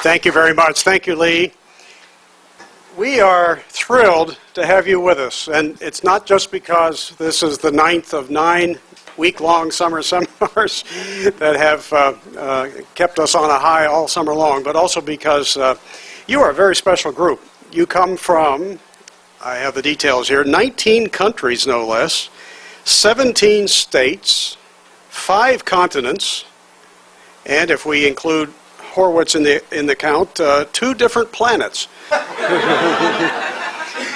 Thank you very much. Thank you, Lee. We are thrilled to have you with us, and it's not just because this is the 9th of 9 week-long summer seminars that have kept us on a high all summer long, but also because you are a very special group. You come from, I have the details here, 19 countries no less, 17 states, 5 continents, and if we include Horwitz in the count, 2 different planets.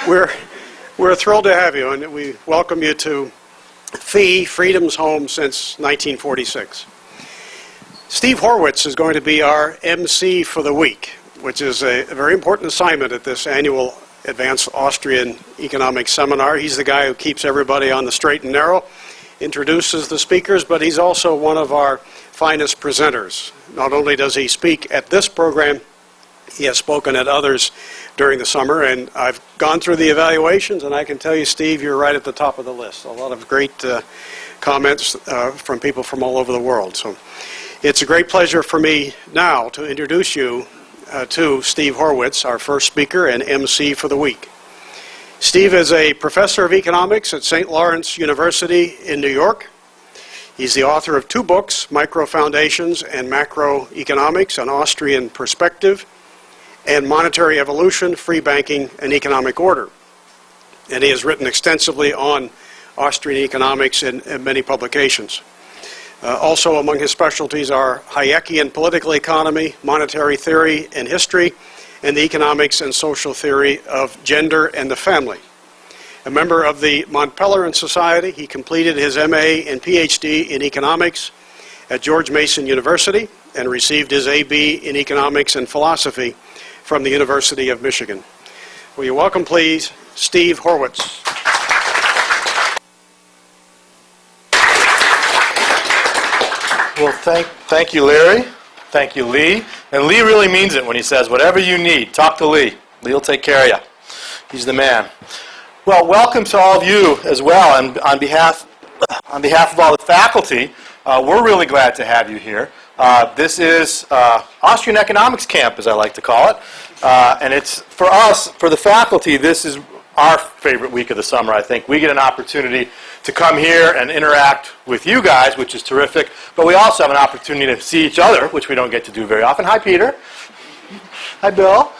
We're thrilled to have you, and we welcome you to Freedom's home since 1946. Steve Horwitz is going to be our MC for the week, which is a very important assignment at this annual Advanced Austrian Economics Seminar. He's the guy who keeps everybody on the straight and narrow, introduces the speakers, but he's also one of our finest presenters. Not only does he speak at this program, he has spoken at others during the summer, and I've gone through the evaluations, and I can tell you, Steve, you're right at the top of the list. A lot of great comments from people from all over the world. So it's a great pleasure for me now to introduce you to Steve Horwitz, our first speaker and MC for the week. Steve is a professor of economics at St. Lawrence University in New York. He's the author of 2 books, Micro Foundations and Macroeconomics, An Austrian Perspective, and Monetary Evolution, Free Banking, and Economic Order. And he has written extensively on Austrian economics in many publications. Also among his specialties are Hayekian political economy, monetary theory and history, and the economics and social theory of gender and the family. A member of the Mont Pelerin Society, he completed his MA and PhD in economics at George Mason University and received his AB in economics and philosophy from the University of Michigan. Will you welcome, please, Steve Horwitz. Well, thank you, Larry. Thank you, Lee. And Lee really means it when he says, whatever you need, talk to Lee. Lee will take care of you. He's the man. Well, welcome to all of you as well. And on behalf of all the faculty, we're really glad to have you here. This is Austrian Economics Camp, as I like to call it. And it's, for us, for the faculty, this is our favorite week of the summer, I think. We get an opportunity to come here and interact with you guys, which is terrific. But we also have an opportunity to see each other, which we don't get to do very often. Hi, Peter. Hi, Bill.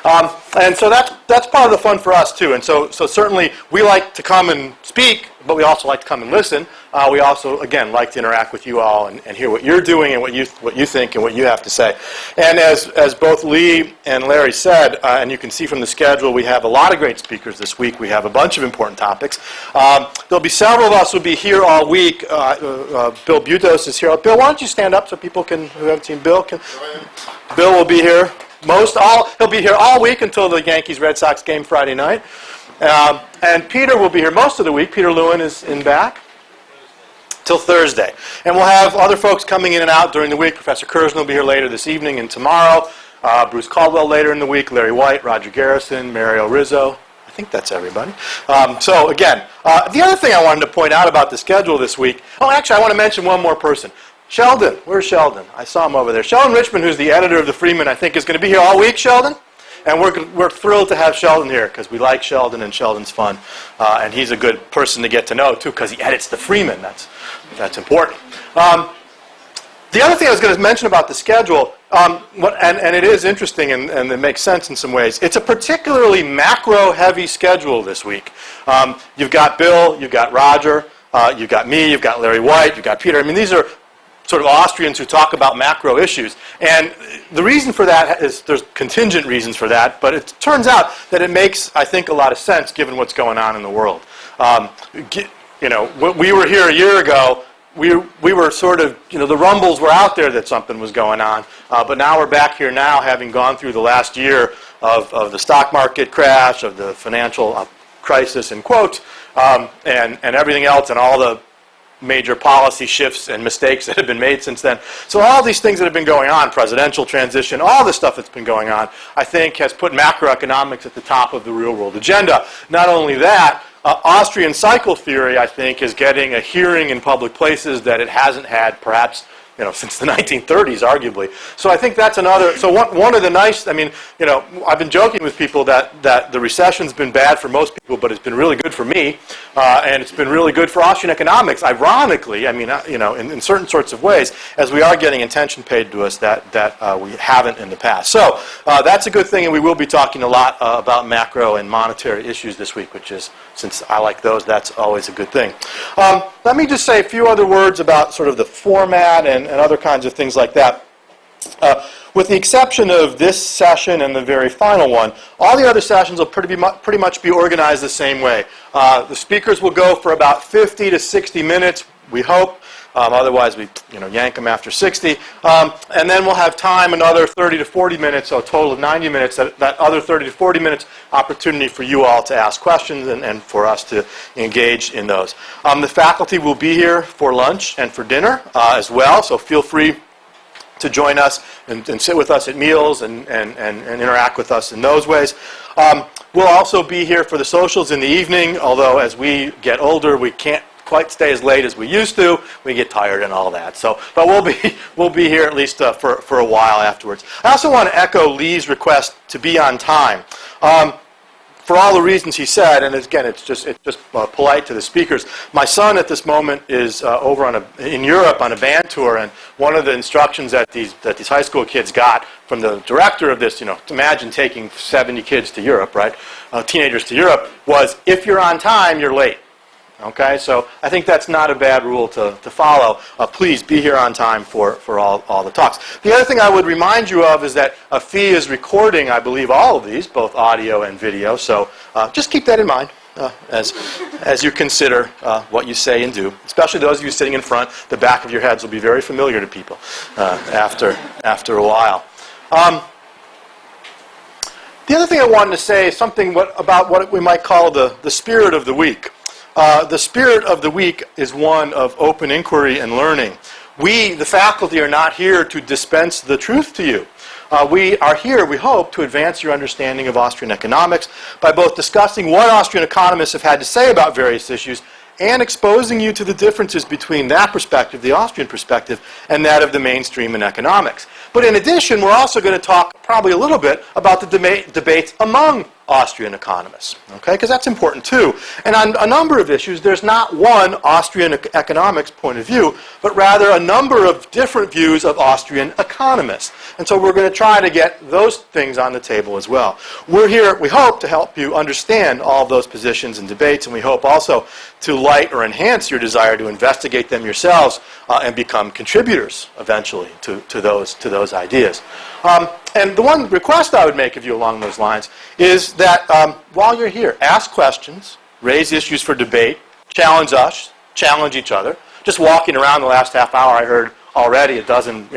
And so that's part of the fun for us, too. And so certainly we like to come and speak, but we also like to come and listen. We also, again, like to interact with you all and hear what you're doing and what you think and what you have to say. And as both Lee and Larry said, and you can see from the schedule, we have a lot of great speakers this week. We have a bunch of important topics. There'll be several of us who will be here all week. Bill Butos is here. Bill, why don't you stand up so people who haven't seen Bill can... Bill will be here. He'll be here all week until the Yankees-Red Sox game Friday night. And Peter will be here most of the week. Peter Lewin is in back till Thursday. And we'll have other folks coming in and out during the week. Professor Kurzman will be here later this evening and tomorrow. Bruce Caldwell later in the week. Larry White, Roger Garrison, Mario Rizzo. I think that's everybody. So again, the other thing I wanted to point out about the schedule this week. Oh, actually, I want to mention one more person. Sheldon. Where's Sheldon? I saw him over there. Sheldon Richmond, who's the editor of the Freeman, I think is going to be here all week, Sheldon. And we're thrilled to have Sheldon here because we like Sheldon and Sheldon's fun. And he's a good person to get to know, too, because he edits the Freeman. That's important. The other thing I was going to mention about the schedule, and it is interesting and it makes sense in some ways, it's a particularly macro-heavy schedule this week. You've got Bill, you've got Roger, you've got me, you've got Larry White, you've got Peter. I mean, these are sort of Austrians who talk about macro issues. And the reason for that is there's contingent reasons for that, but it turns out that it makes, I think, a lot of sense given what's going on in the world. When we were here a year ago, we were sort of, the rumbles were out there that something was going on, but now we're back here now having gone through the last year of the stock market crash, of the financial crisis, in quotes, and everything else, and all the major policy shifts and mistakes that have been made since then. So all these things that have been going on, presidential transition, all the stuff that's been going on, I think has put macroeconomics at the top of the real world agenda. Not only that, Austrian cycle theory, I think, is getting a hearing in public places that it hasn't had perhaps since the 1930s, arguably. So I think that's another. So one of the nice. I mean, I've been joking with people that the recession's been bad for most people, but it's been really good for me, and it's been really good for Austrian economics. Ironically, I mean, in certain sorts of ways, as we are getting attention paid to us that we haven't in the past. So that's a good thing, and we will be talking a lot about macro and monetary issues this week, which is, since I like those, that's always a good thing. Let me just say a few other words about sort of the format and other kinds of things like that. With the exception of this session and the very final one, all the other sessions will pretty much be organized the same way. The speakers will go for about 50 to 60 minutes, we hope. Otherwise, we yank them after 60. And then we'll have time, another 30 to 40 minutes, so a total of 90 minutes, that other 30 to 40 minutes opportunity for you all to ask questions and for us to engage in those. The faculty will be here for lunch and for dinner as well, so feel free to join us and sit with us at meals and interact with us in those ways. We'll also be here for the socials in the evening, although as we get older, we can't quite stay as late as we used to. We get tired and all that. So, but we'll be here at least for a while afterwards. I also want to echo Lee's request to be on time. For all the reasons he said, and again, it's just polite to the speakers. My son at this moment is over in Europe on a band tour, and one of the instructions that these high school kids got from the director of this, imagine taking 70 kids to Europe, right? Teenagers to Europe, was if you're on time, you're late. Okay, so I think that's not a bad rule to follow. Please be here on time for all the talks. The other thing I would remind you of is that a fee is recording, I believe, all of these, both audio and video. So just keep that in mind as you consider what you say and do. Especially those of you sitting in front, the back of your heads will be very familiar to people after a while. The other thing I wanted to say is something about what we might call the spirit of the week. The spirit of the week is one of open inquiry and learning. We, the faculty, are not here to dispense the truth to you. We are here, we hope, to advance your understanding of Austrian economics by both discussing what Austrian economists have had to say about various issues and exposing you to the differences between that perspective, the Austrian perspective, and that of the mainstream in economics. But in addition, we're also going to talk probably a little bit about the debates among Austrian economists, okay? Because that's important too. And on a number of issues, there's not one Austrian economics point of view, but rather a number of different views of Austrian economists. And so we're going to try to get those things on the table as well. We're here, we hope, to help you understand all of those positions and debates, and we hope also to light or enhance your desire to investigate them yourselves and become contributors eventually to those ideas. And the one request I would make of you along those lines is that while you're here, ask questions, raise issues for debate, challenge us, challenge each other. Just walking around the last half hour, I heard already a dozen,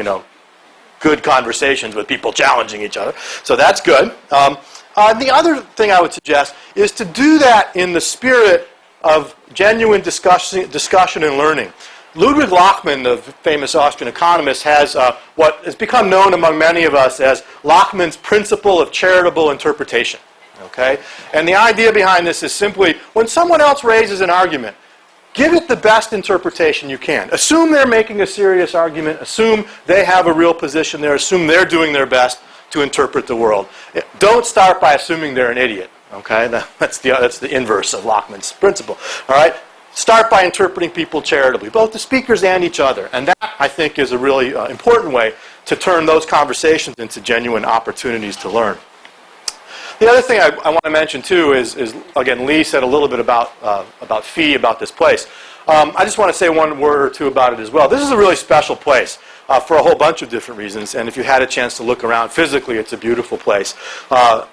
good conversations with people challenging each other. So that's good. The other thing I would suggest is to do that in the spirit of genuine discussion and learning. Ludwig Lachman, the famous Austrian economist, has what has become known among many of us as Lachman's principle of charitable interpretation. Okay? And the idea behind this is simply, when someone else raises an argument, give it the best interpretation you can. Assume they're making a serious argument. Assume they have a real position there. Assume they're doing their best to interpret the world. Don't start by assuming they're an idiot. Okay? That's the inverse of Lachman's principle. All right? Start by interpreting people charitably, both the speakers and each other. And that, I think, is a really important way to turn those conversations into genuine opportunities to learn. The other thing I want to mention, too, is again, Lee said a little bit about fee, about this place. I just want to say one word or two about it as well. This is a really special place for a whole bunch of different reasons. And if you had a chance to look around physically, it's a beautiful place. I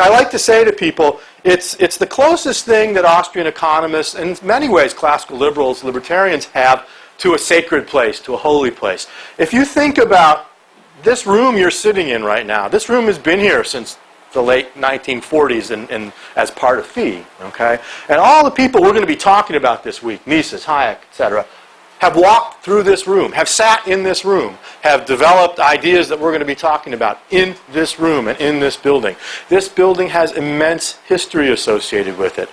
like to say to people, it's the closest thing that Austrian economists, and in many ways classical liberals, libertarians, have to a sacred place, to a holy place. If you think about this room you're sitting in right now, this room has been here since the late 1940s and as part of FEE, okay? And all the people we're going to be talking about this week, Mises, Hayek, etc., have walked through this room, have sat in this room, have developed ideas that we're going to be talking about in this room and in this building. This building has immense history associated with it.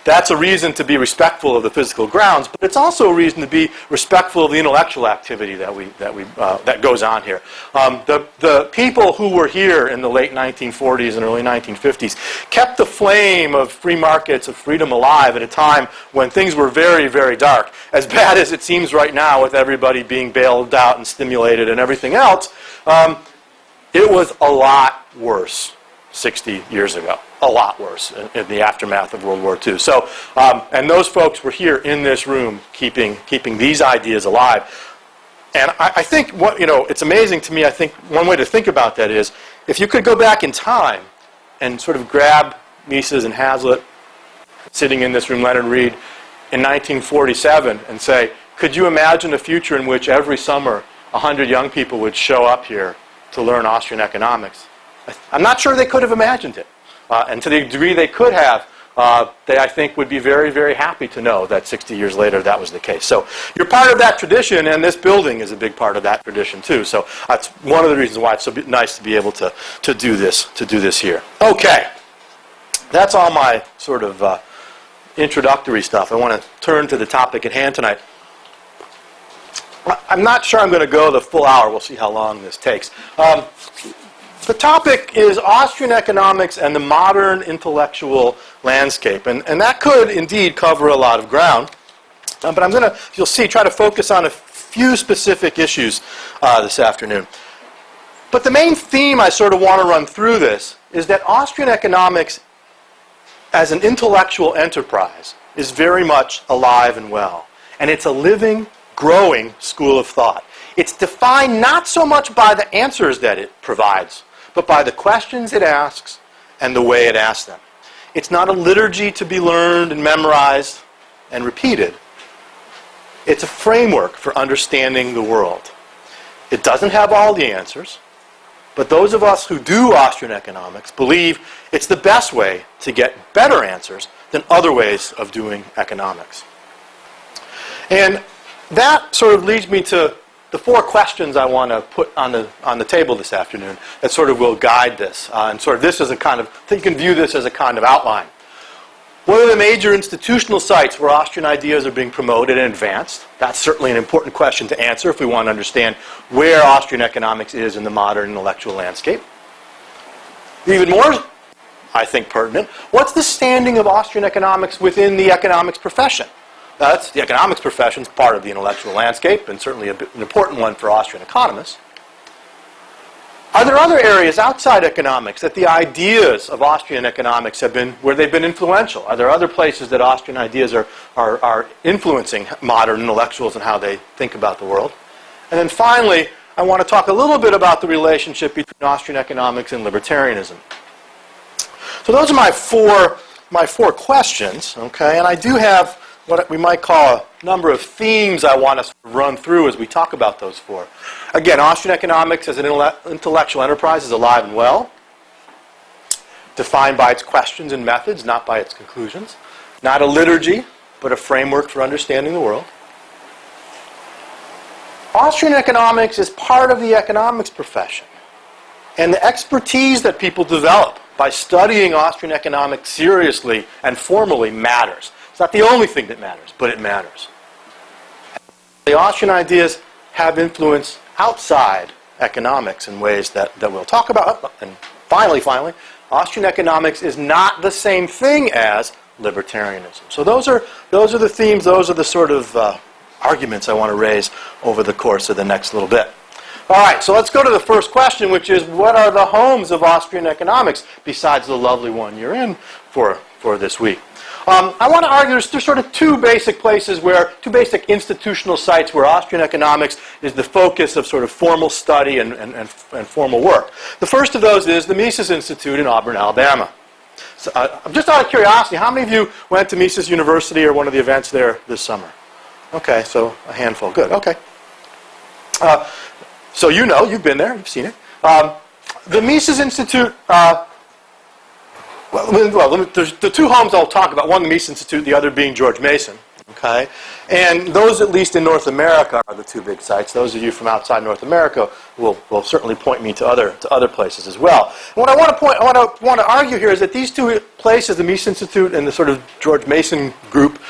That's a reason to be respectful of the physical grounds, but it's also a reason to be respectful of the intellectual activity that goes on here. The people who were here in the late 1940s and early 1950s kept the flame of free markets, of freedom alive at a time when things were very, very dark. As bad as it seems right now with everybody being bailed out and stimulated and everything else, it was a lot worse 60 years ago. A lot worse in the aftermath of World War II. So, and those folks were here in this room keeping these ideas alive. And I think it's amazing to me. I think one way to think about that is if you could go back in time and sort of grab Mises and Hazlitt sitting in this room, Leonard Reed, in 1947 and say, could you imagine a future in which every summer 100 young people would show up here to learn Austrian economics? I'm not sure they could have imagined it. And to the degree they could have, they, I think, would be very, very happy to know that 60 years later that was the case. So you're part of that tradition, and this building is a big part of that tradition too. So that's one of the reasons why it's so nice to be able to do this here. Okay, that's all my sort of introductory stuff. I want to turn to the topic at hand tonight. I'm not sure I'm going to go the full hour. We'll see how long this takes. The topic is Austrian economics and the modern intellectual landscape. And that could indeed cover a lot of ground. But I'm going to, you'll see, try to focus on a few specific issues this afternoon. But the main theme I sort of want to run through this is that Austrian economics as an intellectual enterprise is very much alive and well. And it's a living, growing school of thought. It's defined not so much by the answers that it provides, but by the questions it asks and the way it asks them. It's not a liturgy to be learned and memorized and repeated. It's a framework for understanding the world. It doesn't have all the answers, but those of us who do Austrian economics believe it's the best way to get better answers than other ways of doing economics. And that sort of leads me to the four questions I want to put on the table this afternoon that sort of will guide this. And sort of this is a kind of, you can view this as a kind of outline. What are the major institutional sites where Austrian ideas are being promoted and advanced? That's certainly an important question to answer if we want to understand where Austrian economics is in the modern intellectual landscape. Even more, I think, pertinent, what's the standing of Austrian economics within the economics profession? That's the economics profession is part of the intellectual landscape and certainly an important one for Austrian economists. Are there other areas outside economics that the ideas of Austrian economics have been, where they've been influential? Are there other places that Austrian ideas are influencing modern intellectuals and how they think about the world? And then finally, I want to talk a little bit about the relationship between Austrian economics and libertarianism. So those are my four questions, okay? And I do have what we might call a number of themes I want us to run through as we talk about those four. Again, Austrian economics as an intellectual enterprise is alive and well, defined by its questions and methods, not by its conclusions. Not a liturgy, but a framework for understanding the world. Austrian economics is part of the economics profession. And the expertise that people develop by studying Austrian economics seriously and formally matters. It's not the only thing that matters, but it matters. The Austrian ideas have influence outside economics in ways that we'll talk about. And finally, Austrian economics is not the same thing as libertarianism. So those are the themes, those are the sort of arguments I want to raise over the course of the next little bit. All right, so let's go to the first question, which is, what are the homes of Austrian economics besides the lovely one you're in for this week? I want to argue there's sort of two basic institutional sites where Austrian economics is the focus of sort of formal study and formal work. The first of those is the Mises Institute in Auburn, Alabama. So, just out of curiosity, how many of you went to Mises University or one of the events there this summer? Okay, so a handful. Good, okay. So you know, you've been there, you've seen it. The Mises Institute, there's the two homes I'll talk about, one the Mises Institute, the other being George Mason. Okay? And those, at least in North America, are the two big sites. Those of you from outside North America will certainly point me to other places as well. And what I want to argue here is that these two places, the Mises Institute and the sort of George Mason group,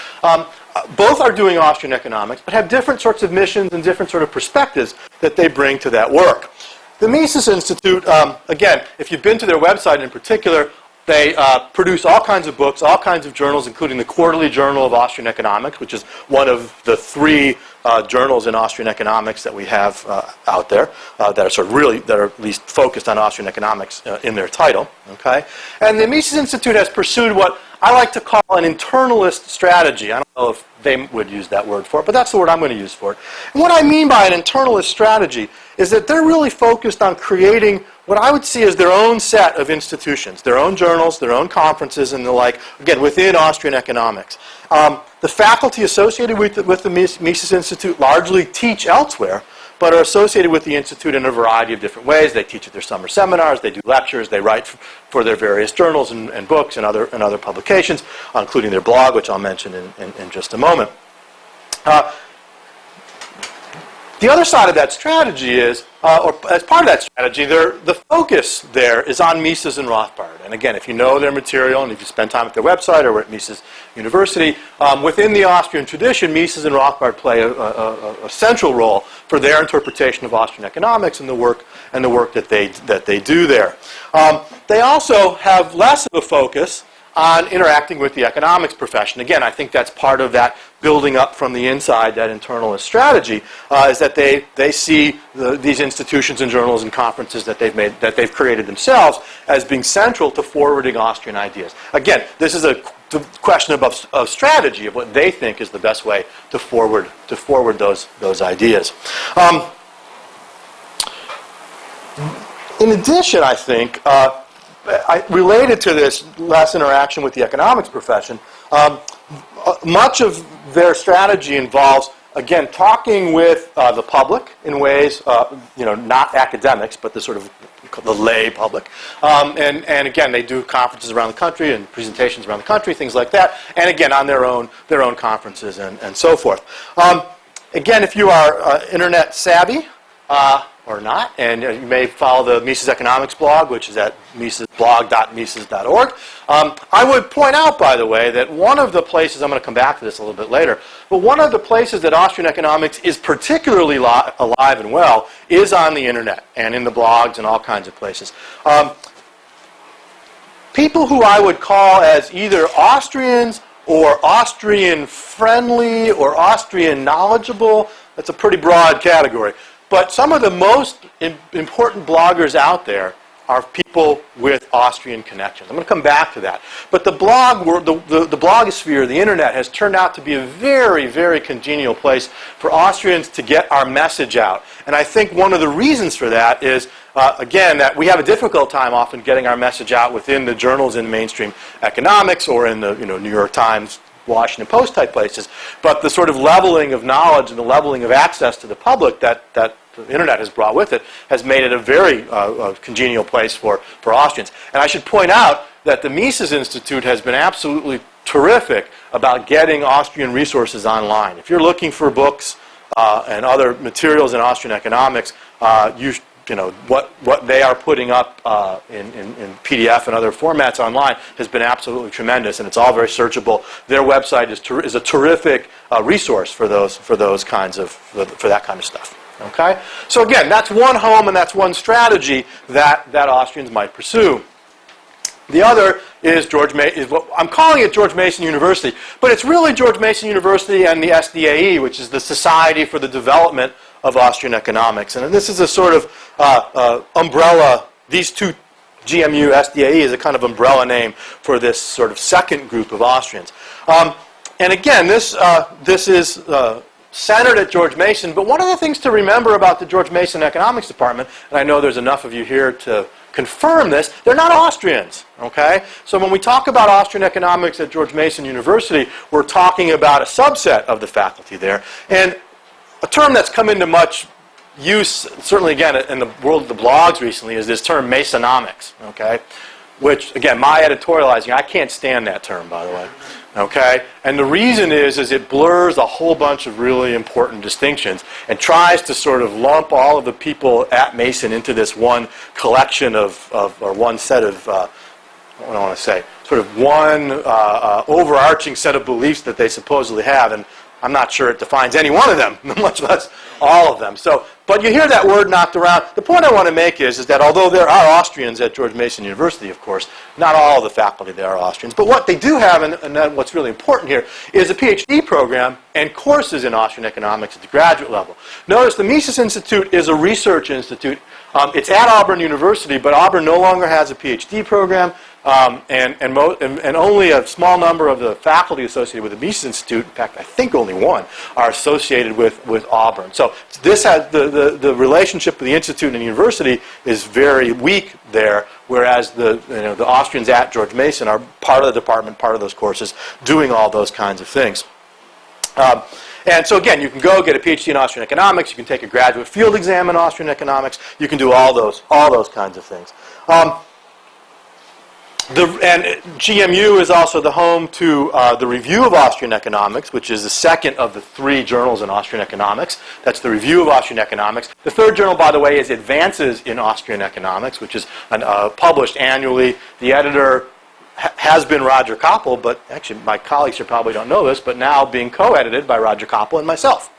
both are doing Austrian economics, but have different sorts of missions and different sort of perspectives that they bring to that work. The Mises Institute, again, if you've been to their website in particular, they produce all kinds of books, all kinds of journals, including the Quarterly Journal of Austrian Economics, which is one of the three journals in Austrian economics that we have out there that are sort of that are at least focused on Austrian economics in their title. Okay, and the Mises Institute has pursued what I like to call an internalist strategy. I don't know if they would use that word for it, but that's the word I'm going to use for it. And what I mean by an internalist strategy is that they're really focused on creating what I would see as their own set of institutions, their own journals, their own conferences, and the like, again, within Austrian economics. The faculty associated with the Mises Institute largely teach elsewhere, but are associated with the Institute in a variety of different ways. They teach at their summer seminars, they do lectures, they write for their various journals and books and other publications, including their blog, which I'll mention in just a moment. The other side of that strategy is, or as part of that strategy, the focus there is on Mises and Rothbard. And again, if you know their material and if you spend time at their website or at Mises University, within the Austrian tradition, Mises and Rothbard play a central role for their interpretation of Austrian economics and the work that they do there. They also have less of a focus on interacting with the economics profession. Again, I think that's part of that building up from the inside, that internalist strategy, is that they see these institutions and journals and conferences that they've created themselves as being central to forwarding Austrian ideas. Again, this is a question of strategy, of what they think is the best way to forward those ideas. In addition, I think, related to this less interaction with the economics profession, much of their strategy involves, again, talking with the public in ways, not academics, but the sort of the lay public. And again, they do conferences around the country and presentations around the country, things like that. And again, on their own conferences and so forth. Again, if you are internet savvy, or not, and you may follow the Mises Economics blog, which is at blog.mises.org. I would point out, by the way, that one of the places, I'm going to come back to this a little bit later, but one of the places that Austrian economics is particularly alive and well is on the internet and in the blogs and all kinds of places. People who I would call as either Austrians or Austrian friendly or Austrian knowledgeable, that's a pretty broad category. But some of the most important bloggers out there are people with Austrian connections. I'm going to come back to that. But the blog world, the blogosphere, the internet, has turned out to be a very, very congenial place for Austrians to get our message out. And I think one of the reasons for that is, again, that we have a difficult time often getting our message out within the journals in mainstream economics or in the New York Times, Washington Post type places. But the sort of leveling of knowledge and the leveling of access to the public that the internet has brought with it has made it a very congenial place for Austrians. And I should point out that the Mises Institute has been absolutely terrific about getting Austrian resources online. If you're looking for books and other materials in Austrian economics, what they are putting up in PDF and other formats online has been absolutely tremendous, and it's all very searchable. Their website is a terrific resource for that kind of stuff. Okay, so again, that's one home and that's one strategy that Austrians might pursue. The other is what I'm calling it George Mason University, but it's really George Mason University and the SDAE, which is the Society for the Development of Austrian Economics. And this is a sort of umbrella, these two, GMU, SDAE, is a kind of umbrella name for this sort of second group of Austrians. And again, this is centered at George Mason, but one of the things to remember about the George Mason Economics Department, and I know there's enough of you here to confirm this, they're not Austrians, okay? So when we talk about Austrian economics at George Mason University, we're talking about a subset of the faculty there. And a term that's come into much use, certainly again in the world of the blogs recently, is this term Masonomics, okay? Which, again, my editorializing, I can't stand that term, by the way. Okay? And the reason is it blurs a whole bunch of really important distinctions and tries to sort of lump all of the people at Mason into this one collection or one set of, what do I want to say, sort of one overarching set of beliefs that they supposedly have. And I'm not sure it defines any one of them, much less all of them. So, but you hear that word knocked around. The point I want to make is that although there are Austrians at George Mason University, of course, not all of the faculty there are Austrians. But what they do have, and then what's really important here, is a PhD program and courses in Austrian economics at the graduate level. Notice the Mises Institute is a research institute. It's at Auburn University, but Auburn no longer has a PhD program. And only a small number of the faculty associated with the Mises Institute, in fact, I think only one, are associated with Auburn. So this has the relationship of the institute and the university is very weak there, whereas the Austrians at George Mason are part of the department, part of those courses, doing all those kinds of things. And so again, you can go get a PhD in Austrian economics. You can take a graduate field exam in Austrian economics. You can do all those kinds of things. And GMU is also the home to the Review of Austrian Economics, which is the second of the 3 journals in Austrian economics. That's the Review of Austrian Economics. The third journal, by the way, is Advances in Austrian Economics, which is published annually. The editor has been Roger Koppel, but actually my colleagues here probably don't know this, but now being co-edited by Roger Koppel and myself.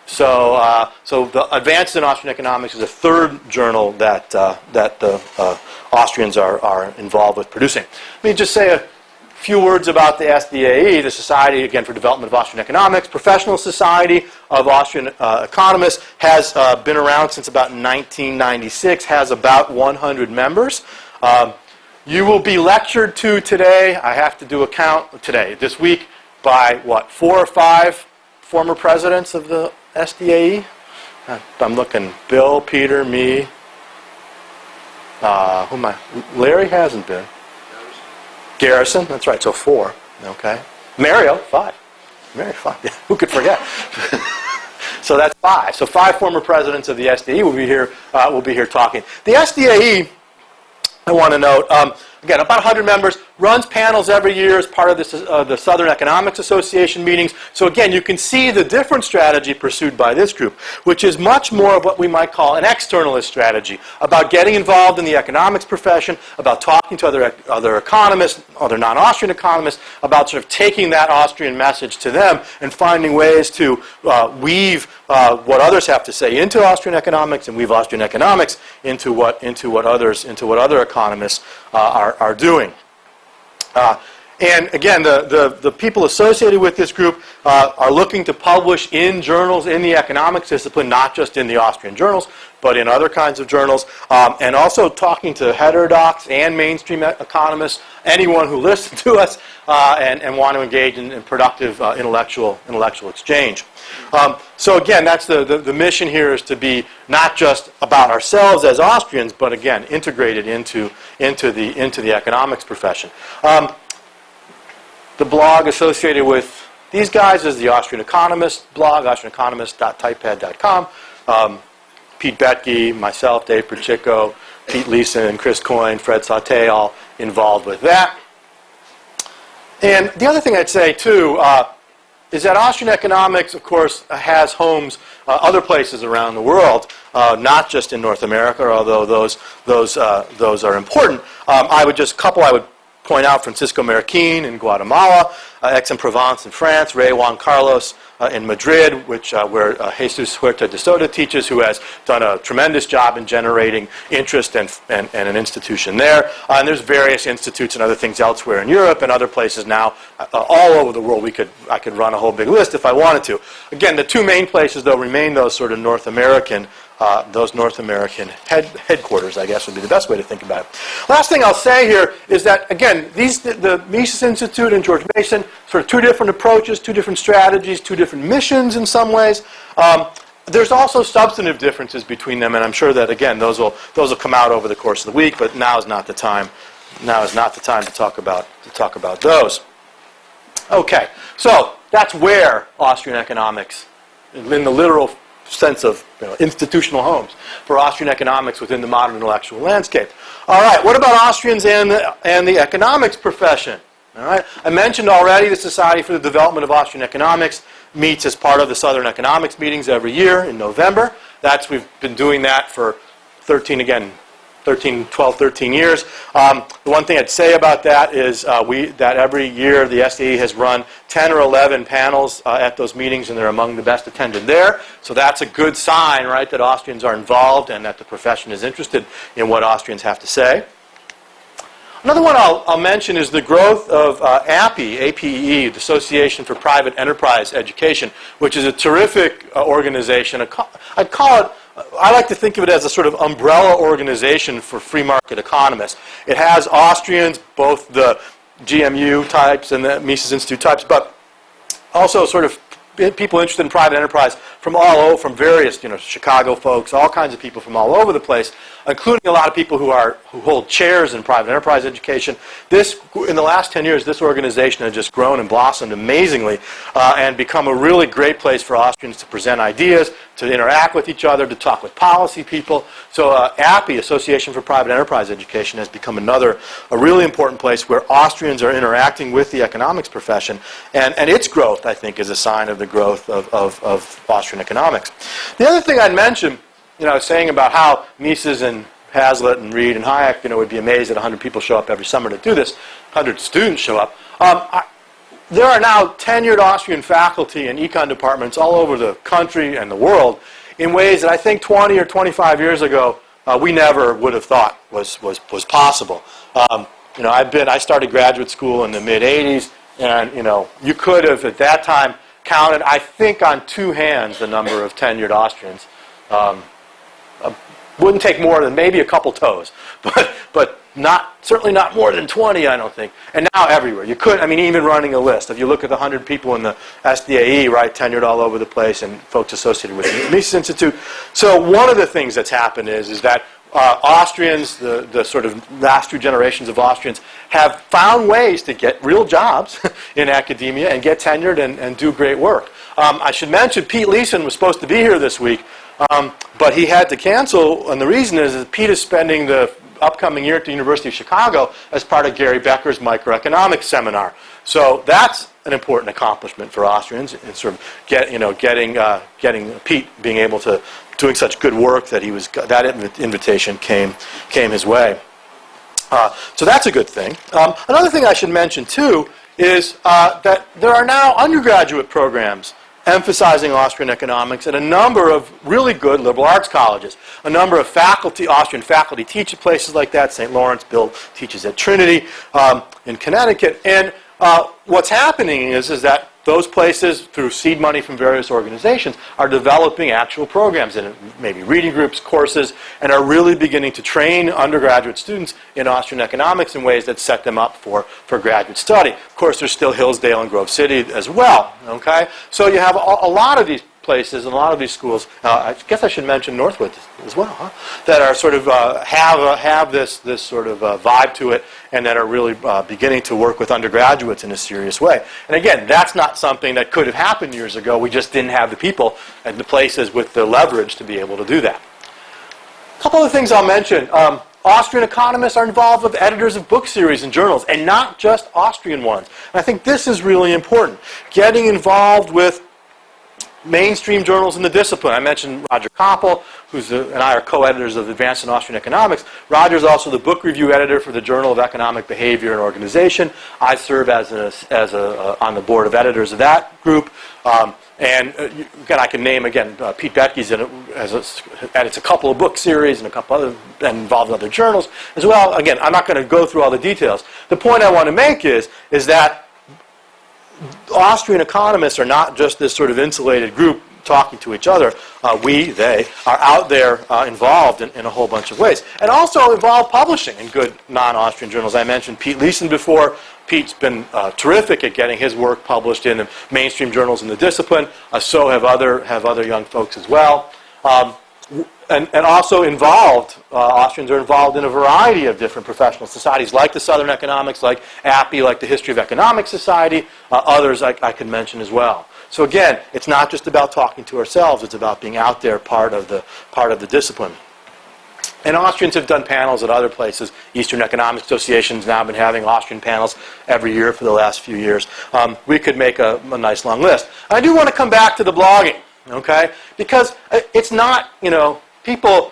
So, the Advances in Austrian Economics is a third journal that the Austrians are involved with producing. Let me just say a few words about the SDAE, the Society, again, for Development of Austrian Economics. Professional Society of Austrian Economists has been around since about 1996, has about 100 members. You will be lectured to today, I have to do a count today, this week, by, 4 or 5 former presidents of the SDAE? I'm looking, Bill, Peter, me, Larry hasn't been. Garrison, that's right, so 4, okay. Mario, 5. Mario, 5, yeah, who could forget? So that's 5. So 5 former presidents of the SDAE will be here talking. The SDAE, I want to note, again, about 100 members, runs panels every year as part of the Southern Economics Association meetings. So again, you can see the different strategy pursued by this group, which is much more of what we might call an externalist strategy, about getting involved in the economics profession, about talking to other economists, other non-Austrian economists, about sort of taking that Austrian message to them and finding ways to weave what others have to say into Austrian economics and weave Austrian economics into what other economists are doing. And again, the people associated with this group are looking to publish in journals in the economics discipline, not just in the Austrian journals, but in other kinds of journals, and also talking to heterodox and mainstream economists, anyone who listens to us and want to engage in productive intellectual exchange. So again, that's the mission here, is to be not just about ourselves as Austrians, but again, integrated into the economics profession. The blog associated with these guys is the Austrian Economist blog, austrianeconomist.typepad.com. Pete Betke, myself, Dave Perchico, Pete Leeson, Chris Coyne, Fred Sauté, all involved with that. And the other thing I'd say, too, is that Austrian economics, of course, has homes other places around the world, not just in North America, although those are important. I would point out Francisco Marroquin in Guatemala, Aix-en-Provence in France, Ray Juan Carlos in Madrid, where Jesus Huerta de Soto teaches, who has done a tremendous job in generating interest and an institution there. And there's various institutes and other things elsewhere in Europe and other places now all over the world. I could run a whole big list if I wanted to. Again, the 2 main places, though, remain those sort of North American headquarters, I guess, would be the best way to think about it. Last thing I'll say here is that, again, the Mises Institute and George Mason, sort of 2 different approaches, 2 different strategies, 2 different missions in some ways. There's also substantive differences between them, and I'm sure that, again, those will come out over the course of the week, but now is not the time. Now is not the time to talk about those. Okay, so that's where Austrian economics, in the literal sense of institutional homes for Austrian economics within the modern intellectual landscape. All right, what about Austrians and the economics profession? All right. I mentioned already the Society for the Development of Austrian Economics meets as part of the Southern Economics meetings every year in November. We've been doing that for 12, 13 years. The one thing I'd say about that is that every year the SDE has run 10 or 11 panels at those meetings, and they're among the best attended there. So that's a good sign, right, that Austrians are involved and that the profession is interested in what Austrians have to say. Another one I'll mention is the growth of APE, APEE, the Association for Private Enterprise Education, which is a terrific organization. I'd call it, I like to think of it as a sort of umbrella organization for free market economists. It has Austrians, both the GMU types and the Mises Institute types, but also sort of people interested in private enterprise from all over, from various, Chicago folks, all kinds of people from all over the place, including a lot of people who hold chairs in private enterprise education. In the last 10 years, this organization has just grown and blossomed amazingly and become a really great place for Austrians to present ideas, to interact with each other, to talk with policy people. So APE, Association for Private Enterprise Education, has become a really important place where Austrians are interacting with the economics profession. And its growth, I think, is a sign of the growth of Austrian economics. The other thing I'd mention, I was saying about how Mises and Hazlitt and Reed and Hayek, would be amazed that 100 people show up every summer to do this. 100 students show up. There are now tenured Austrian faculty in econ departments all over the country and the world in ways that I think 20 or 25 years ago we never would have thought was possible. I started graduate school in the mid-'80s, and you could have at that time counted, I think, on two hands the number of tenured Austrians. Wouldn't take more than maybe a couple toes, but certainly not more than 20, I don't think. And now everywhere. You could, even running a list. If you look at the 100 people in the SDAE, right, tenured all over the place, and folks associated with the Mises Institute. So one of the things that's happened is that Austrians, the sort of last two generations of Austrians, have found ways to get real jobs in academia and get tenured and do great work. I should mention Pete Leeson was supposed to be here this week, but he had to cancel, and the reason is that Pete is spending the upcoming year at the University of Chicago as part of Gary Becker's microeconomics seminar. So that's an important accomplishment for Austrians, and sort of getting Pete being able to doing such good work that that invitation came his way. So that's a good thing. Another thing I should mention too is that there are now undergraduate programs emphasizing Austrian economics at a number of really good liberal arts colleges. A number of Austrian faculty teach at places like that. St. Lawrence, Bill teaches at Trinity in Connecticut. And what's happening is that those places, through seed money from various organizations, are developing actual programs in maybe reading groups, courses, and are really beginning to train undergraduate students in Austrian economics in ways that set them up for graduate study. Of course, there's still Hillsdale and Grove City as well. Okay, so you have a lot of these places and a lot of these schools. I guess I should mention Northwood as well, that are sort of have this sort of vibe to it, and that are really beginning to work with undergraduates in a serious way. And again, that's not something that could have happened years ago. We just didn't have the people and the places with the leverage to be able to do that. A couple of things I'll mention. Austrian economists are involved with editors of book series and journals, and not just Austrian ones. And I think this is really important. Getting involved with mainstream journals in the discipline. I mentioned Roger Koppel, and I are co-editors of Advanced in Austrian Economics. Roger's also the book review editor for the Journal of Economic Behavior and Organization. I serve as on the board of editors of that group. And again, I can name Pete Betke's edits a couple of book series and a couple other, and involved in other journals as well. Again, I'm not going to go through all the details. The point I want to make is that Austrian economists are not just this sort of insulated group talking to each other. They are out there involved in a whole bunch of ways. And also involved publishing in good non-Austrian journals. I mentioned Pete Leeson before. Pete's been terrific at getting his work published in the mainstream journals in the discipline. So have other young folks as well. And also Austrians are involved in a variety of different professional societies, like the Southern Economics, like APE, like the History of Economics Society, others I could mention as well. So again, it's not just about talking to ourselves, it's about being out there, part of the discipline. And Austrians have done panels at other places. Eastern Economic Association's now been having Austrian panels every year for the last few years. We could make a nice long list. I do want to come back to the blogging, okay? Because it's not, people,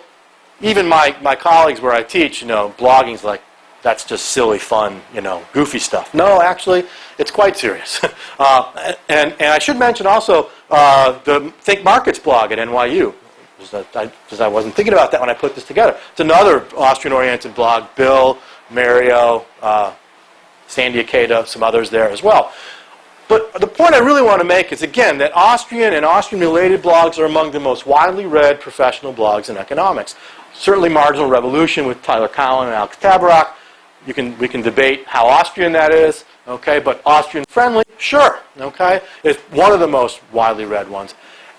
even my colleagues where I teach, blogging's like, that's just silly, fun, goofy stuff. No, actually, it's quite serious. And I should mention also the Think Markets blog at NYU. Because I wasn't thinking about that when I put this together. It's another Austrian-oriented blog. Bill, Mario, Sandy Akeda, some others there as well. But the point I really want to make is, again, that Austrian and Austrian-related blogs are among the most widely read professional blogs in economics. Certainly Marginal Revolution with Tyler Cowen and Alex Tabarrok. We can debate how Austrian that is, okay, but Austrian-friendly, sure, okay? It's one of the most widely read ones.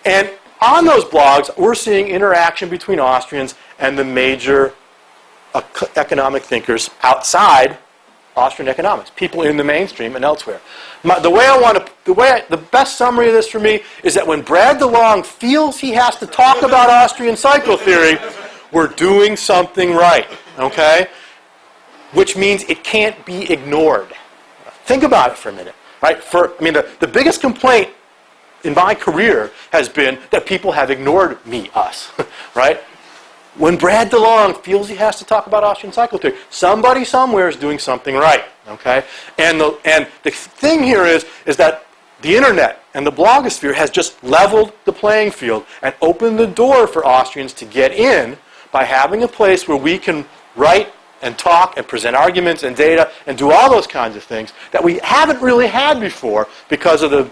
And on those blogs, we're seeing interaction between Austrians and the major economic thinkers outside Austrian economics, people in the mainstream and elsewhere. The best summary of this for me is that when Brad DeLong feels he has to talk about Austrian cycle theory, we're doing something right, okay? Which means it can't be ignored. Think about it for a minute, right? The biggest complaint in my career has been that people have ignored us, right? When Brad DeLong feels he has to talk about Austrian cycle theory, somebody somewhere is doing something right, okay? And the thing here is that the internet and the blogosphere has just leveled the playing field and opened the door for Austrians to get in by having a place where we can write and talk and present arguments and data and do all those kinds of things that we haven't really had before because of the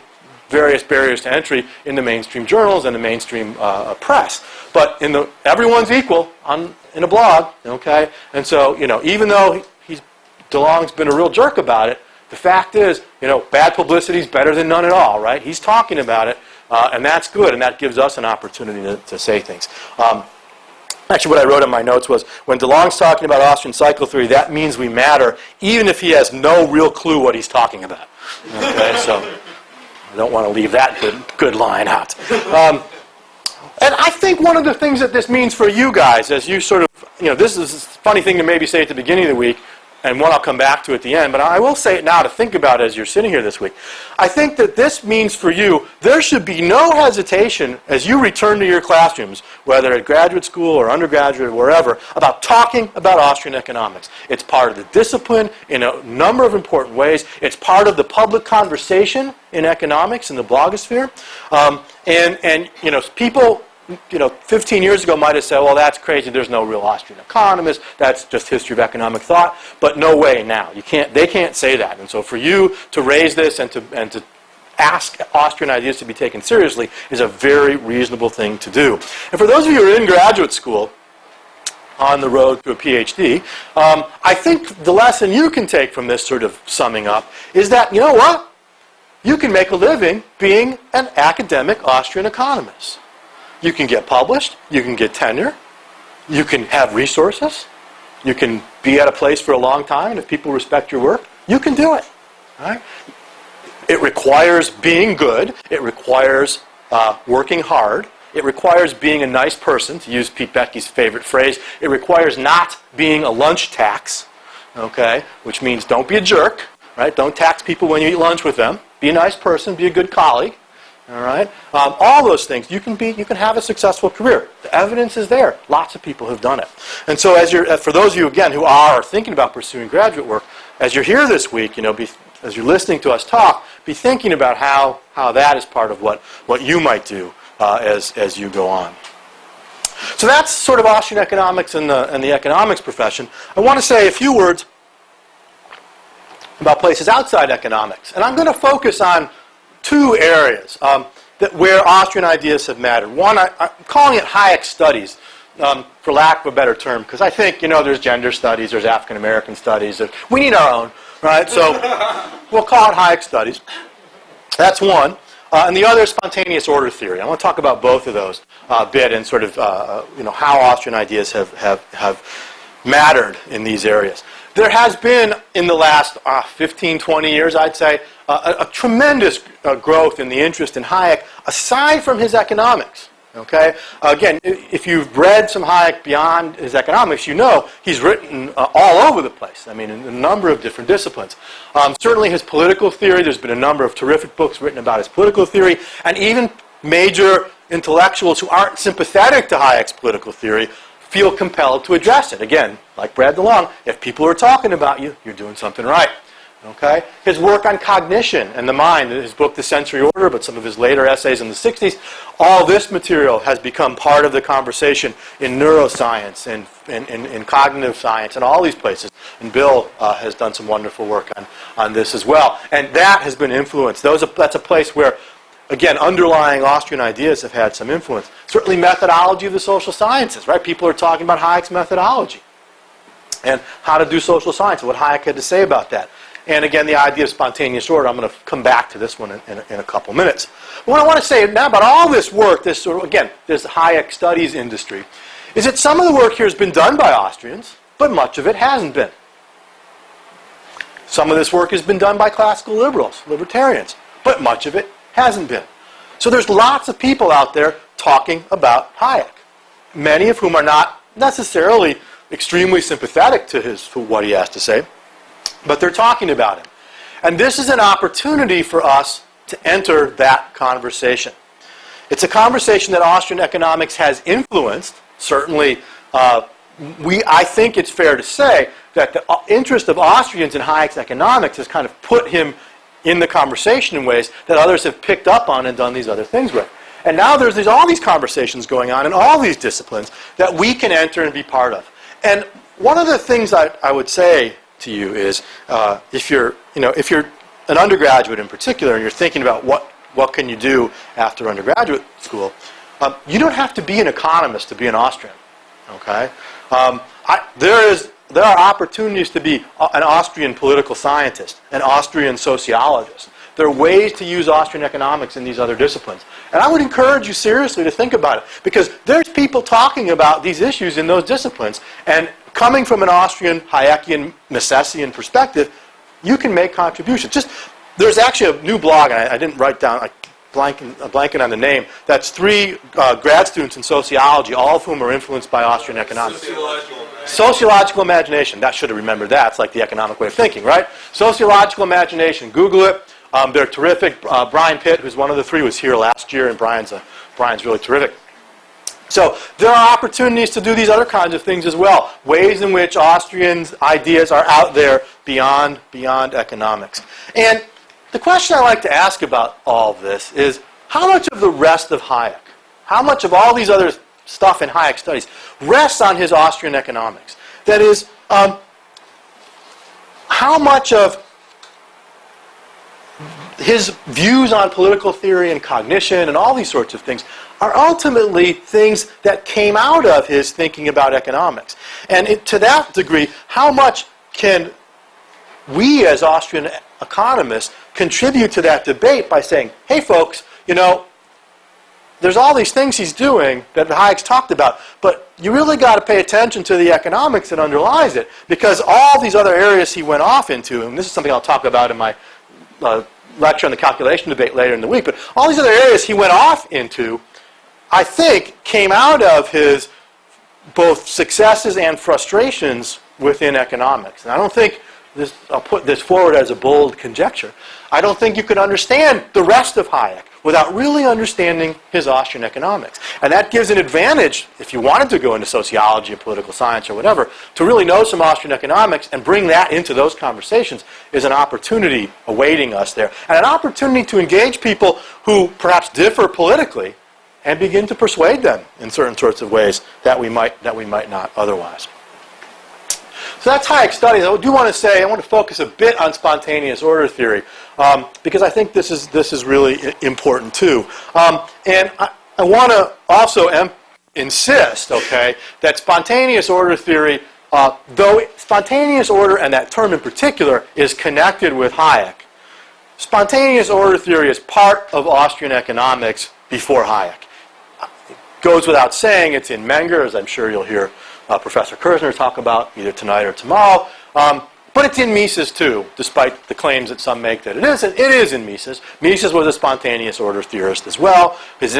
various barriers to entry in the mainstream journals and the mainstream press. But everyone's equal in a blog, okay? And so, even though DeLong's been a real jerk about it, the fact is, bad publicity is better than none at all, right? He's talking about it, and that's good, and that gives us an opportunity to say things. Actually, what I wrote in my notes was, when DeLong's talking about Austrian cycle theory, that means we matter, even if he has no real clue what he's talking about. Okay, so I don't want to leave that good line out. And I think one of the things that this means for you guys, as you sort of, this is a funny thing to maybe say at the beginning of the week, and one I'll come back to at the end, but I will say it now to think about as you're sitting here this week. I think that this means for you, there should be no hesitation as you return to your classrooms, whether at graduate school or undergraduate or wherever, about talking about Austrian economics. It's part of the discipline in a number of important ways. It's part of the public conversation in economics, in the blogosphere. People 15 years ago might have said, well, that's crazy, there's no real Austrian economist, that's just history of economic thought, but no way now. They can't say that. And so for you to raise this and to ask Austrian ideas to be taken seriously is a very reasonable thing to do. And for those of you who are in graduate school, on the road to a PhD, I think the lesson you can take from this sort of summing up is that, you know what? You can make a living being an academic Austrian economist. You can get published, you can get tenure, you can have resources, you can be at a place for a long time, and if people respect your work, you can do it. Right? It requires being good, it requires working hard, it requires being a nice person, to use Pete Bettke's favorite phrase. It requires not being a lunch tax, okay, which means don't be a jerk, right? Don't tax people when you eat lunch with them. Be a nice person, be a good colleague. All right, all those things. You can have a successful career. The evidence is there. Lots of people have done it. And so, for those of you again who are thinking about pursuing graduate work, as you're here this week, as you're listening to us talk, be thinking about how that is part of what you might do as you go on. So that's sort of Austrian economics and the economics profession. I want to say a few words about places outside economics, and I'm going to focus on two areas where Austrian ideas have mattered. One, I'm calling it Hayek studies, for lack of a better term, because I think, there's gender studies, there's African American studies. We need our own, right? So we'll call it Hayek studies. That's one. And the other is spontaneous order theory. I want to talk about both of those a bit and sort of, how Austrian ideas have mattered in these areas. There has been, in the last 15, 20 years, I'd say, a tremendous growth in the interest in Hayek, aside from his economics. Okay? Again, if you've read some Hayek beyond his economics, you know he's written all over the place. I mean, in a number of different disciplines. Certainly his political theory, there's been a number of terrific books written about his political theory, and even major intellectuals who aren't sympathetic to Hayek's political theory feel compelled to address it. Again, like Brad DeLong, if people are talking about you, you're doing something right. Okay? His work on cognition and the mind, his book The Sensory Order, but some of his later essays in the 60s, all this material has become part of the conversation in neuroscience and in cognitive science and all these places. And Bill has done some wonderful work on this as well. And that has been influenced. That's a place where, again, underlying Austrian ideas have had some influence. Certainly methodology of the social sciences, right? People are talking about Hayek's methodology and how to do social science and what Hayek had to say about that. And again, the idea of spontaneous order, I'm going to come back to this one in a couple minutes. But what I want to say now about all this work, this sort of, again, this Hayek studies industry, is that some of the work here has been done by Austrians, but much of it hasn't been. Some of this work has been done by classical liberals, libertarians, but much of it hasn't been. So there's lots of people out there talking about Hayek, many of whom are not necessarily extremely sympathetic to what he has to say, but they're talking about him. And this is an opportunity for us to enter that conversation. It's a conversation that Austrian economics has influenced. Certainly, I think it's fair to say that the interest of Austrians in Hayek's economics has kind of put him in the conversation in ways that others have picked up on and done these other things with. And now there's all these conversations going on in all these disciplines that we can enter and be part of. And one of the things I would say to you is, if you're an undergraduate in particular, and you're thinking about what can you do after undergraduate school, you don't have to be an economist to be an Austrian. Okay, there are opportunities to be an Austrian political scientist, an Austrian sociologist. There are ways to use Austrian economics in these other disciplines. And I would encourage you seriously to think about it, because there's people talking about these issues in those disciplines, and coming from an Austrian, Hayekian, Misesian perspective, you can make contributions. There's actually a new blog, and I didn't write down, blanking on the name, that's 3 grad students in sociology, all of whom are influenced by Austrian economics. Sociological imagination. That should have remembered that. It's like the economic way of thinking, right? Sociological imagination. Google it. They're terrific. Brian Pitt, who's one of the 3, was here last year, and Brian's really terrific. So there are opportunities to do these other kinds of things as well. Ways in which Austrians' ideas are out there beyond economics. And the question I like to ask about all of this is, how much of the rest of Hayek, how much of all these other stuff in Hayek studies rests on his Austrian economics? That is, how much of his views on political theory and cognition and all these sorts of things are ultimately things that came out of his thinking about economics. And to that degree, how much can we as Austrian economists contribute to that debate by saying, hey folks, there's all these things he's doing that Hayek's talked about, but you really got to pay attention to the economics that underlies it, because all these other areas he went off into, and this is something I'll talk about in my lecture on the calculation debate later in the week, but all these other areas he went off into, I think, came out of his both successes and frustrations within economics. And I don't think I'll put this forward as a bold conjecture. I don't think you could understand the rest of Hayek without really understanding his Austrian economics. And that gives an advantage, if you wanted to go into sociology or political science or whatever, to really know some Austrian economics and bring that into those conversations is an opportunity awaiting us there. And an opportunity to engage people who perhaps differ politically and begin to persuade them in certain sorts of ways that we might not otherwise. So that's Hayek studies. I do want to say, I want to focus a bit on spontaneous order theory, because I think this is really important too. And I want to also insist, okay, that spontaneous order theory, though spontaneous order and that term in particular is connected with Hayek, spontaneous order theory is part of Austrian economics before Hayek. It goes without saying, it's in Menger, as I'm sure you'll hear Professor Kerzner talk about either tonight or tomorrow. But it's in Mises too, despite the claims that some make that it isn't. It is in Mises. Mises was a spontaneous order theorist as well. His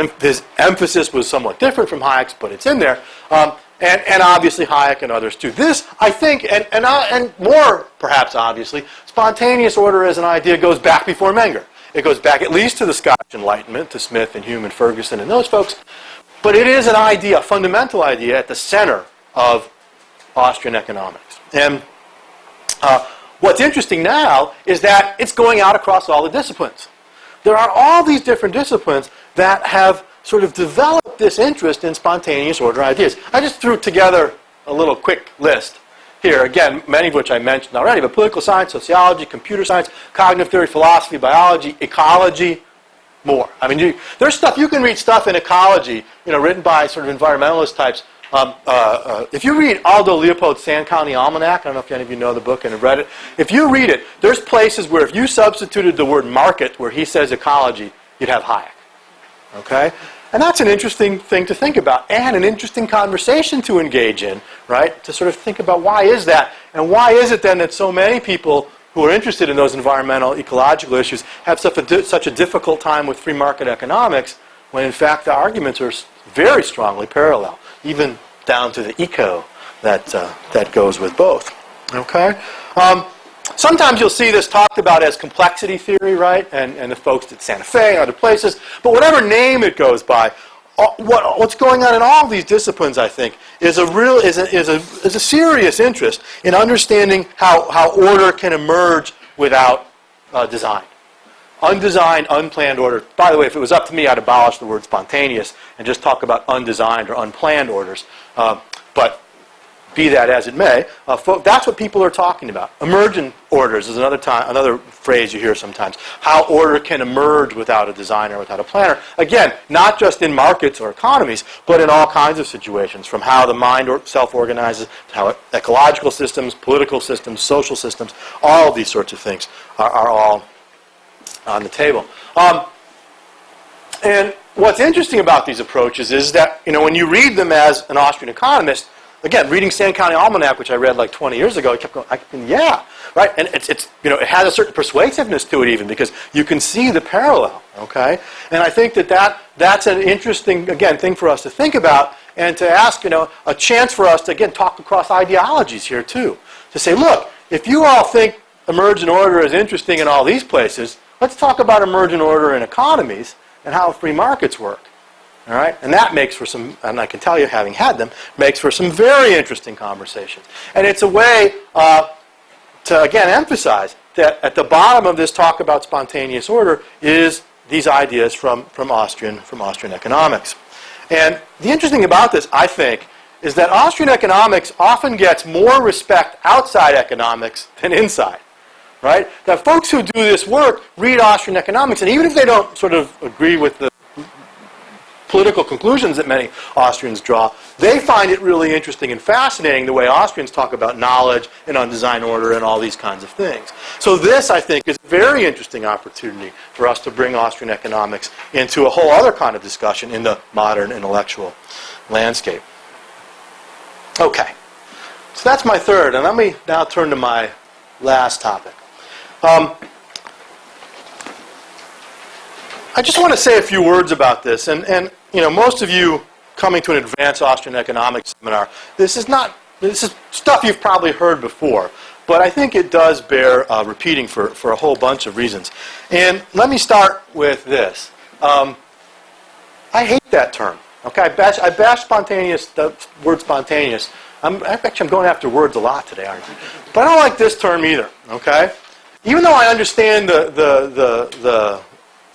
emphasis was somewhat different from Hayek's, but it's in there. And obviously Hayek and others too. This, I think, and more perhaps obviously, spontaneous order as an idea goes back before Menger. It goes back at least to the Scottish Enlightenment, to Smith and Hume and Ferguson and those folks. But it is an idea, a fundamental idea at the center of Austrian economics. And what's interesting now is that it's going out across all the disciplines. There are all these different disciplines that have sort of developed this interest in spontaneous order ideas. I just threw together a little quick list here. Again, many of which I mentioned already, but political science, sociology, computer science, cognitive theory, philosophy, biology, ecology, more. I mean, there's stuff, you can read stuff in ecology, written by sort of environmentalist types. If you read Aldo Leopold's Sand County Almanac, I don't know if any of you know the book and have read it. If you read it, there's places where if you substituted the word market where he says ecology, you'd have Hayek. Okay? And that's an interesting thing to think about and an interesting conversation to engage in, right? To sort of think about why is that, and why is it then that so many people who are interested in those environmental, ecological issues have such a difficult time with free market economics when in fact the arguments are very strongly parallel, even down to the eco that goes with both. Okay? Sometimes you'll see this talked about as complexity theory, right? And the folks at Santa Fe and other places. But whatever name it goes by, what's going on in all of these disciplines, I think, is a serious interest in understanding how order can emerge without design. Undesigned, unplanned order. By the way, if it was up to me, I'd abolish the word spontaneous and just talk about undesigned or unplanned orders. But be that as it may, that's what people are talking about. Emergent orders is another phrase you hear sometimes. How order can emerge without a designer, without a planner. Again, not just in markets or economies, but in all kinds of situations, from how the mind self-organizes, to how ecological systems, political systems, social systems, all of these sorts of things are all on the table. And what's interesting about these approaches is that, when you read them as an Austrian economist, again, reading Sand County Almanac, which I read like 20 years ago, I kept going, yeah, right? And it's it has a certain persuasiveness to it even because you can see the parallel, okay? And I think that's an interesting, again, thing for us to think about and to ask, a chance for us to, again, talk across ideologies here too. To say, look, if you all think emergent order is interesting in all these places, let's talk about emergent order in economies and how free markets work. All right? And that makes for some, and I can tell you having had them, makes for some very interesting conversations. And it's a way to, again, emphasize that at the bottom of this talk about spontaneous order is these ideas from Austrian economics. And the interesting about this, I think, is that Austrian economics often gets more respect outside economics than inside. Right? That folks who do this work read Austrian economics, and even if they don't sort of agree with the political conclusions that many Austrians draw, they find it really interesting and fascinating the way Austrians talk about knowledge and undesigned order and all these kinds of things. So this, I think, is a very interesting opportunity for us to bring Austrian economics into a whole other kind of discussion in the modern intellectual landscape. Okay. So that's my third, and let me now turn to my last topic. I just want to say a few words about this, and most of you coming to an advanced Austrian economics seminar, this is stuff you've probably heard before, but I think it does bear repeating for a whole bunch of reasons. And let me start with this. I hate that term. Okay, I bash spontaneous, the word spontaneous. I'm going after words a lot today, aren't I? But I don't like this term either. Okay. Even though I understand the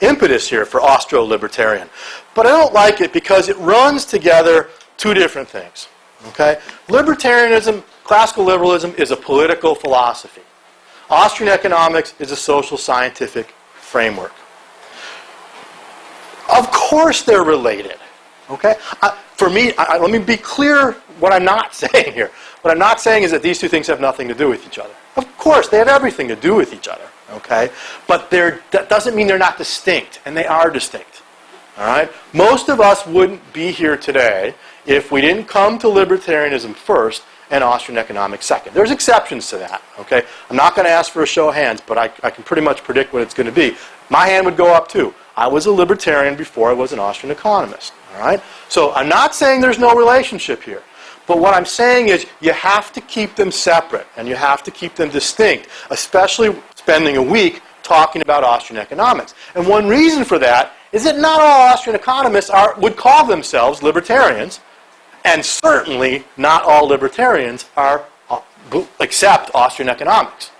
impetus here for austro-libertarian, but I don't like it because it runs together two different things. Okay? Libertarianism, classical liberalism, is a political philosophy. Austrian economics is a social scientific framework. Of course they're related. Okay? For me, let me be clear what I'm not saying here. What I'm not saying is that these two things have nothing to do with each other. Of course, they have everything to do with each other, okay? But that doesn't mean they're not distinct, and they are distinct, all right? Most of us wouldn't be here today if we didn't come to libertarianism first and Austrian economics second. There's exceptions to that, okay? I'm not going to ask for a show of hands, but I can pretty much predict what it's going to be. My hand would go up too. I was a libertarian before I was an Austrian economist, all right? So I'm not saying there's no relationship here. But what I'm saying is you have to keep them separate and you have to keep them distinct, especially spending a week talking about Austrian economics. And one reason for that is that not all Austrian economists would call themselves libertarians, and certainly not all libertarians accept Austrian economics.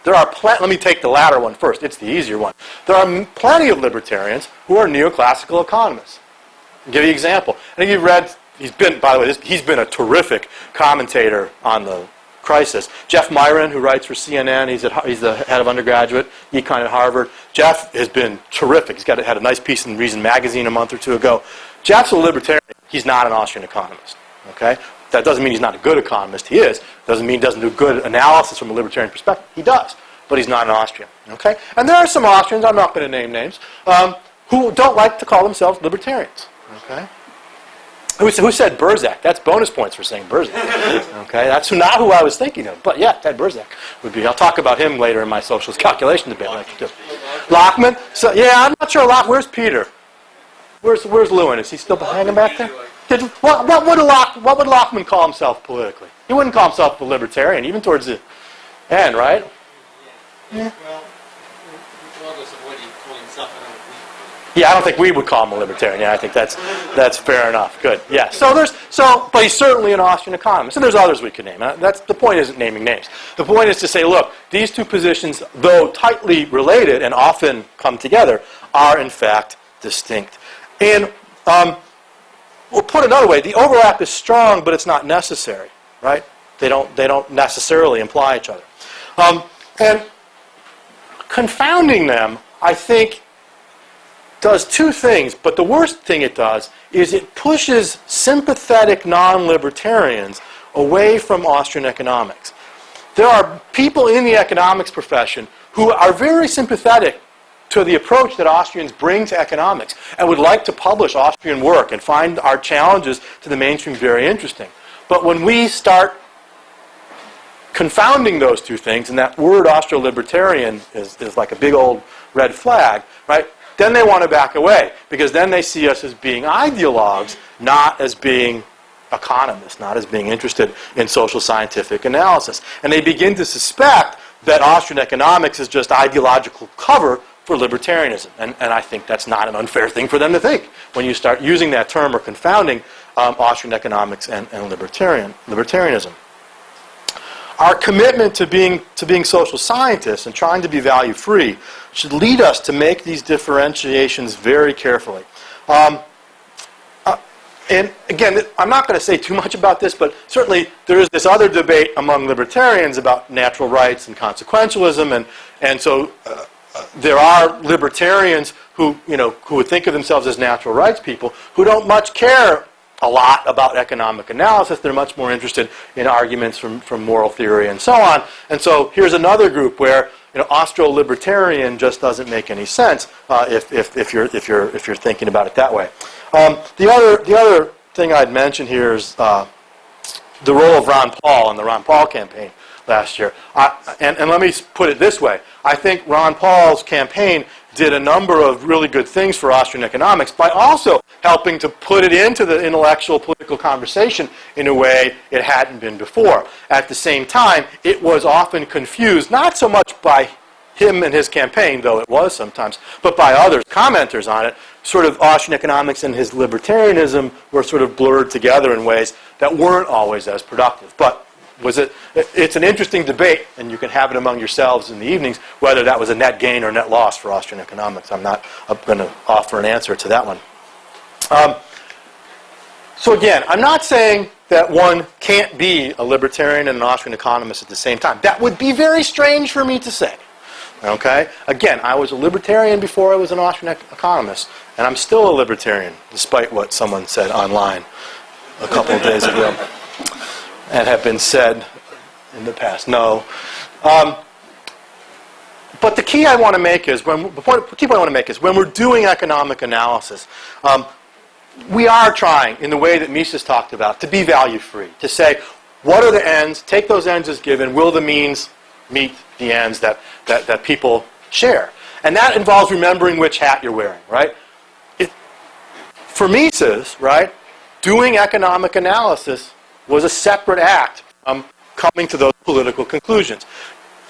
There are let me take the latter one first. It's the easier one. There are plenty of libertarians who are neoclassical economists. I'll give you an example. I think you've read, by the way, he's been a terrific commentator on the crisis. Jeff Myron, who writes for CNN, he's the head of Undergraduate, econ at Harvard. Jeff has been terrific. He's had a nice piece in Reason magazine a month or two ago. Jeff's a libertarian. He's not an Austrian economist. Okay? That doesn't mean he's not a good economist. He is. Doesn't mean he doesn't do good analysis from a libertarian perspective. He does. But he's not an Austrian. Okay? And there are some Austrians, I'm not going to name names, who don't like to call themselves libertarians. Okay? Who said Burzak? That's bonus points for saying Burzak. Okay, that's not who I was thinking of. But yeah, Ted Burzak would be. I'll talk about him later in my socialist calculation debate. Lachman. So yeah, I'm not sure. Where's Peter? Where's Lewin? Is he still hanging back there? What would Lachman call himself politically? He wouldn't call himself a libertarian, even towards the end, right? Yeah. Well, regardless of what he called himself, Yeah, I don't think we would call him a libertarian. Yeah, I think that's fair enough. Good. Yeah. But he's certainly an Austrian economist, and there's others we could name. That's the point. Isn't naming names. The point is to say, look, these two positions, though tightly related and often come together, are in fact distinct. And we'll put it another way: the overlap is strong, but it's not necessary. Right? They don't necessarily imply each other. And confounding them, I think, does two things, but the worst thing it does is it pushes sympathetic non-libertarians away from Austrian economics. There are people in the economics profession who are very sympathetic to the approach that Austrians bring to economics and would like to publish Austrian work and find our challenges to the mainstream very interesting. But when we start confounding those two things, and that word austro-libertarian is like a big old red flag, right? Then they want to back away, because then they see us as being ideologues, not as being economists, not as being interested in social scientific analysis. And they begin to suspect that Austrian economics is just ideological cover for libertarianism. And I think that's not an unfair thing for them to think when you start using that term or confounding Austrian economics and libertarianism. Our commitment to being social scientists and trying to be value-free should lead us to make these differentiations very carefully. And again, I'm not going to say too much about this, but certainly there is this other debate among libertarians about natural rights and consequentialism, and so there are libertarians who would think of themselves as natural rights people who don't much care a lot about economic analysis. They're much more interested in arguments from moral theory and so on. And so here's another group where austro-libertarian just doesn't make any sense if you're thinking about it that way. The other thing I'd mention here is the role of Ron Paul in the Ron Paul campaign last year. And let me put it this way: I think Ron Paul's campaign did a number of really good things for Austrian economics by also helping to put it into the intellectual political conversation in a way it hadn't been before. At the same time, it was often confused, not so much by him and his campaign, though it was sometimes, but by others, commenters on it. Sort of Austrian economics and his libertarianism were sort of blurred together in ways that weren't always as productive. But it's an interesting debate, and you can have it among yourselves in the evenings, whether that was a net gain or net loss for Austrian economics. I'm not going to offer an answer to that one. So again, I'm not saying that one can't be a libertarian and an Austrian economist at the same time. That would be very strange for me to say. Okay? Again, I was a libertarian before I was an Austrian economist, and I'm still a libertarian, despite what someone said online a couple of days ago. And have been said in the past. No. But the key I want to make is, when we're doing economic analysis, we are trying, in the way that Mises talked about, to be value-free. To say, What are the ends? Take those ends as given. Will the means meet the ends that people share? And that involves remembering which hat you're wearing, right? For Mises, right, doing economic analysis was a separate act from coming to those political conclusions.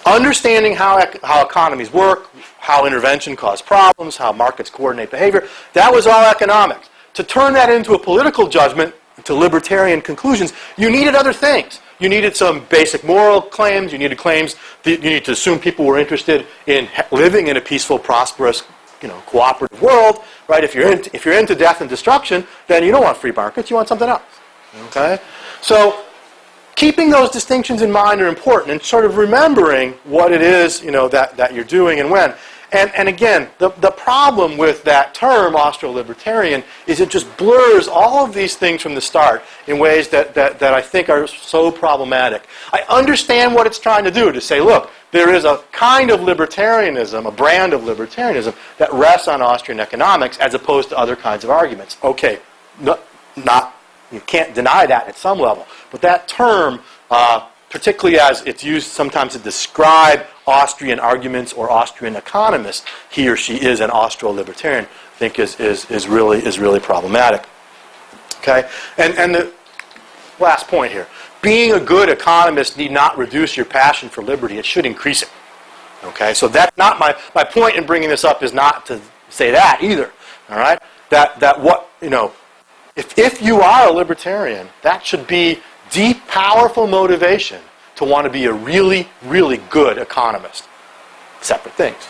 Understanding how economies work, how intervention causes problems, how markets coordinate behavior, that was all economics. To turn that into a political judgment, to libertarian conclusions, you needed other things. You needed some basic moral claims. You needed claims that you need to assume people were interested in living in a peaceful, prosperous, cooperative world, right? If you're into death and destruction, then you don't want free markets. You want something else. Okay? So keeping those distinctions in mind are important, and sort of remembering what it is, that you're doing and when. And again, the problem with that term, austro-libertarian, is it just blurs all of these things from the start in ways that I think are so problematic. I understand what it's trying to do, to say, look, there is a kind of libertarianism, a brand of libertarianism, that rests on Austrian economics as opposed to other kinds of arguments. Okay, you can't deny that at some level. But that term, particularly as it's used sometimes to describe Austrian arguments or Austrian economists, he or she is an austro-libertarian, I think is really problematic. Okay? And the last point here. Being a good economist need not reduce your passion for liberty. It should increase it. Okay? So that's not my point in bringing this up is not to say that either. All right? That what, if you are a libertarian, that should be deep, powerful motivation to want to be a really, really good economist. Separate things,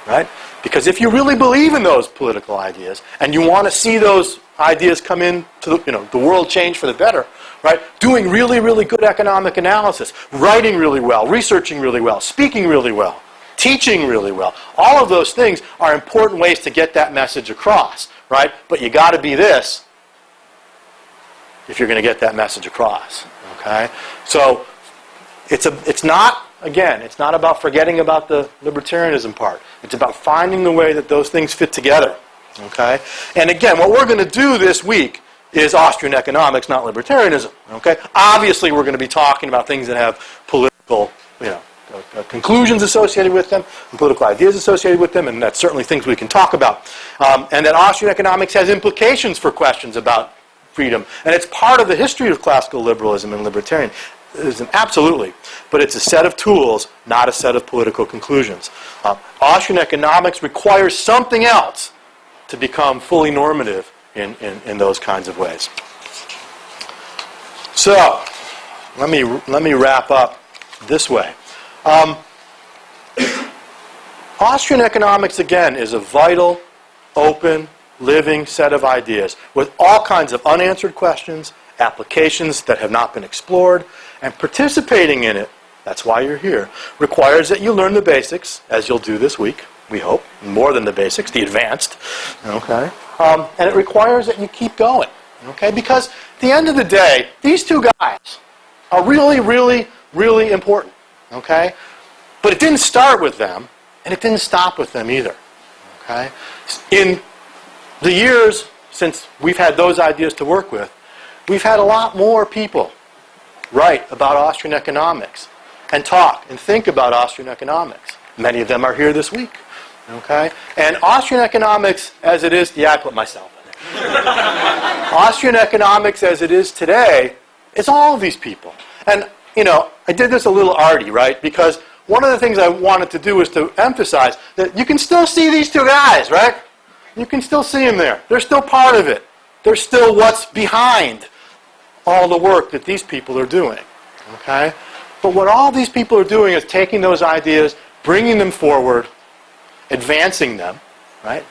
right? Because if you really believe in those political ideas and you want to see those ideas come into the world change for the better, right? Doing really, really good economic analysis, writing really well, researching really well, speaking really well, teaching really well. All of those things are important ways to get that message across, right? But you got to be this if you're going to get that message across. Okay? So it's not about forgetting about the libertarianism part. It's about finding the way that those things fit together. Okay? And again, what we're going to do this week is Austrian economics, not libertarianism. Okay? Obviously, we're going to be talking about things that have political, conclusions associated with them, and political ideas associated with them, and that's certainly things we can talk about. And that Austrian economics has implications for questions about freedom. And it's part of the history of classical liberalism and libertarianism, absolutely. But it's a set of tools, not a set of political conclusions. Austrian economics requires something else to become fully normative in those kinds of ways. So, let me wrap up this way. Austrian economics, again, is a vital, open, living set of ideas with all kinds of unanswered questions, applications that have not been explored, and participating in it, that's why you're here, requires that you learn the basics, as you'll do this week, we hope, more than the basics, the advanced, okay? And it requires that you keep going, okay? Because at the end of the day, these two guys are really, really, really important, okay? But it didn't start with them, and it didn't stop with them either, okay? In the years since we've had those ideas to work with, we've had a lot more people write about Austrian economics and talk and think about Austrian economics. Many of them are here this week. Okay? And Austrian economics as it is, I put myself in it. Austrian economics as it is today is all of these people. And, I did this a little arty, right? Because one of the things I wanted to do was to emphasize that you can still see these two guys, right? You can still see them there. They're still part of it. They're still what's behind all the work that these people are doing. Okay? But what all these people are doing is taking those ideas, bringing them forward, advancing them, right?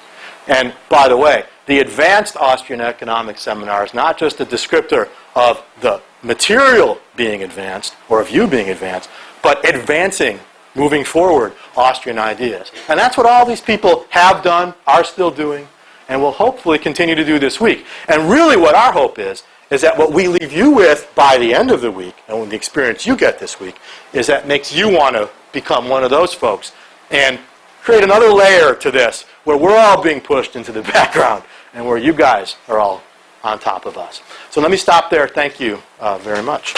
And by the way, the advanced Austrian economics seminar is not just a descriptor of the material being advanced, or of you being advanced, but advancing, moving forward, Austrian ideas. And that's what all these people have done, are still doing, and will hopefully continue to do this week. And really what our hope is that what we leave you with by the end of the week, and with the experience you get this week, is that makes you want to become one of those folks and create another layer to this, where we're all being pushed into the background, and where you guys are all on top of us. So let me stop there. Thank you very much.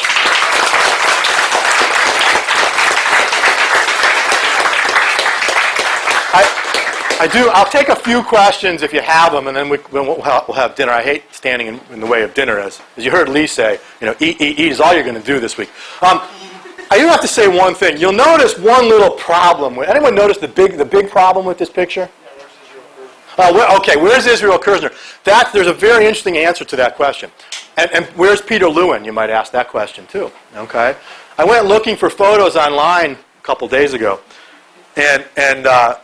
I'll take a few questions if you have them, and then we'll have dinner. I hate standing in the way of dinner, as you heard Lee say. Eat is all you're going to do this week. I do have to say one thing. You'll notice one little problem. Anyone notice the big problem with this picture? Okay, where's Israel Kirzner? There's a very interesting answer to that question. And where's Peter Lewin? You might ask that question too. Okay, I went looking for photos online a couple days ago, and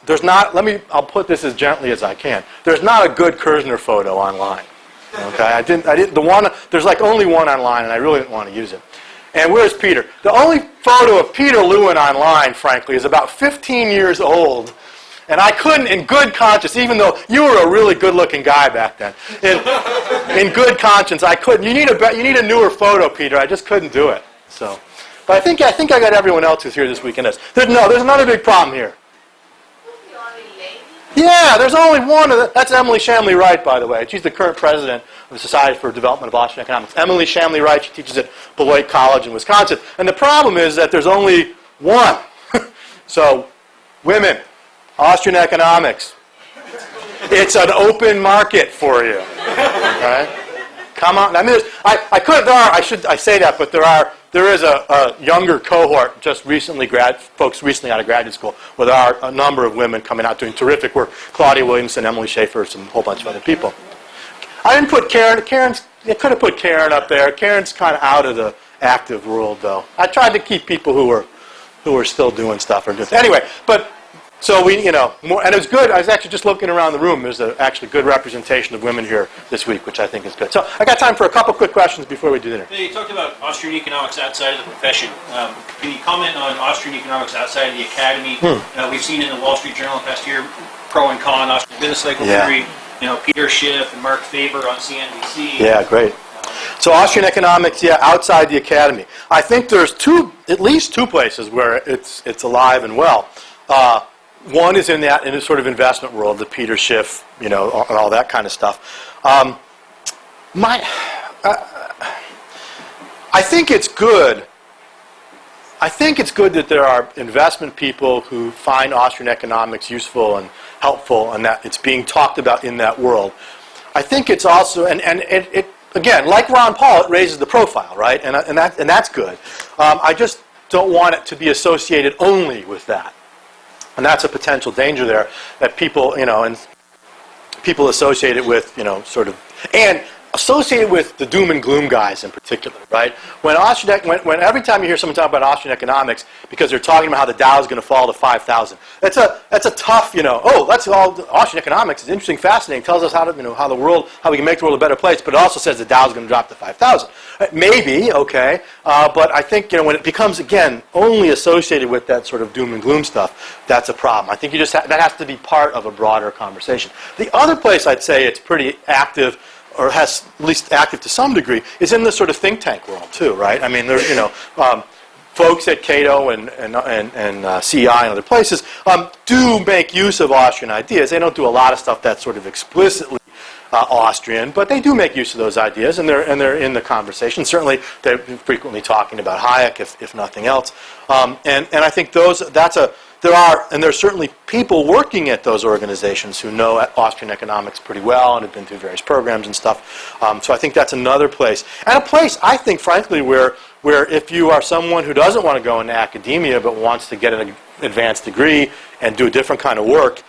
there's not. I'll put this as gently as I can. There's not a good Kirzner photo online. Okay, I didn't. There's like only one online, and I really didn't want to use it. And where's Peter? The only photo of Peter Lewin online, frankly, is about 15 years old. And I couldn't, in good conscience, even though you were a really good-looking guy back then, in good conscience, I couldn't. You need a newer photo, Peter. I just couldn't do it. So, but I think I got everyone else who's here this weekend. There's another big problem here. Yeah, there's only one. That's Emily Shamley Wright, by the way. She's the current president of the Society for Development of Austrian Economics. Emily Shamley Wright. She teaches at Beloit College in Wisconsin. And the problem is that there's only one. So, women. Austrian economics. It's an open market for you. Okay? Come on. I mean, I say that, but there is a younger cohort, folks recently out of graduate school, where there are a number of women coming out doing terrific work. Claudia Williamson, Emily Schaefer, and a whole bunch of other people. I didn't put Karen. I could have put Karen up there. Karen's kind of out of the active world, though. I tried to keep people who were still doing stuff. Anyway, but. So more, and it was good. I was actually just looking around the room. There's actually good representation of women here this week, which I think is good. So I got time for a couple quick questions before we do dinner. You talked about Austrian economics outside of the profession. Can you comment on Austrian economics outside of the academy? We've seen in the Wall Street Journal past year, pro and con, Austrian business cycle theory. Peter Schiff and Mark Faber on CNBC. Yeah, great. So Austrian economics, outside the academy. I think there's at least two places where it's alive and well. One is in the sort of investment world, the Peter Schiff, and all that kind of stuff. I think it's good. I think it's good that there are investment people who find Austrian economics useful and helpful, and that it's being talked about in that world. I think it's also, and it again, like Ron Paul, it raises the profile, right? And that's good. I just don't want it to be associated only with that. And that's a potential danger there, that people, and people associate it with, and associated with the doom and gloom guys in particular, right? When every time you hear someone talk about Austrian economics, because they're talking about how the Dow is going to fall to 5,000, that's a tough, that's all Austrian economics is interesting, fascinating, tells us how we can make the world a better place, but it also says the Dow is going to drop to 5,000. Maybe, okay, but I think, when it becomes, again, only associated with that sort of doom and gloom stuff, that's a problem. I think that has to be part of a broader conversation. The other place I'd say it's pretty active, or has at least active to some degree, is in the sort of think tank world too, right? I mean, there's folks at Cato and CEI and other places do make use of Austrian ideas. They don't do a lot of stuff that's sort of explicitly Austrian, but they do make use of those ideas, and they're in the conversation. Certainly, they're frequently talking about Hayek, if nothing else. And I think there's certainly people working at those organizations who know Austrian economics pretty well and have been through various programs and stuff. So I think that's another place. And a place, I think, frankly, where if you are someone who doesn't want to go into academia but wants to get an advanced degree and do a different kind of work,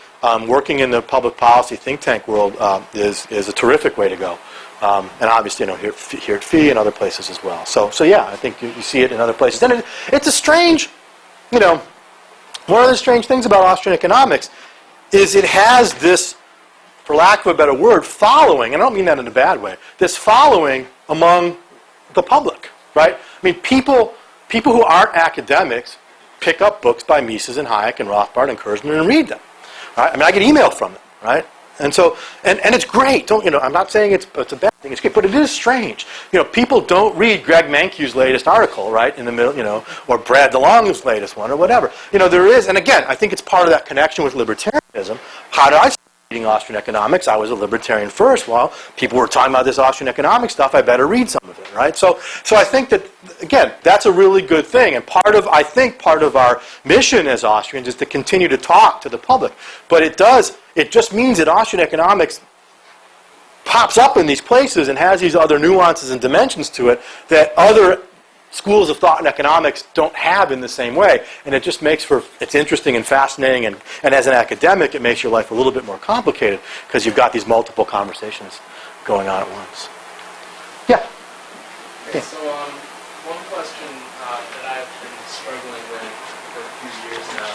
working in the public policy think tank world is a terrific way to go. And obviously, here at FEE and other places as well. So yeah, I think you see it in other places. And it's a strange, one of the strange things about Austrian economics is it has this, for lack of a better word, following, and I don't mean that in a bad way, this following among the public, right? I mean, people who aren't academics pick up books by Mises and Hayek and Rothbard and Kirzner and read them. Right? I mean, I get emails from them, right? And so, and it's great. I'm not saying it's a bad thing. It's great, but it is strange. People don't read Greg Mankew's latest article, right, in the middle, or Brad DeLong's latest one, or whatever. There is, and again, I think it's part of that connection with libertarianism. How do I study reading Austrian economics, I was a libertarian first. Well, people were talking about this Austrian economic stuff, I better read some of it, right? So I think that, again, that's a really good thing. And I think part of our mission as Austrians is to continue to talk to the public. But it just means that Austrian economics pops up in these places and has these other nuances and dimensions to it that other schools of thought in economics don't have in the same way. And it just makes it's interesting and fascinating, and as an academic, it makes your life a little bit more complicated because you've got these multiple conversations going on at once. Yeah? Okay, so one question that I've been struggling with for a few years now.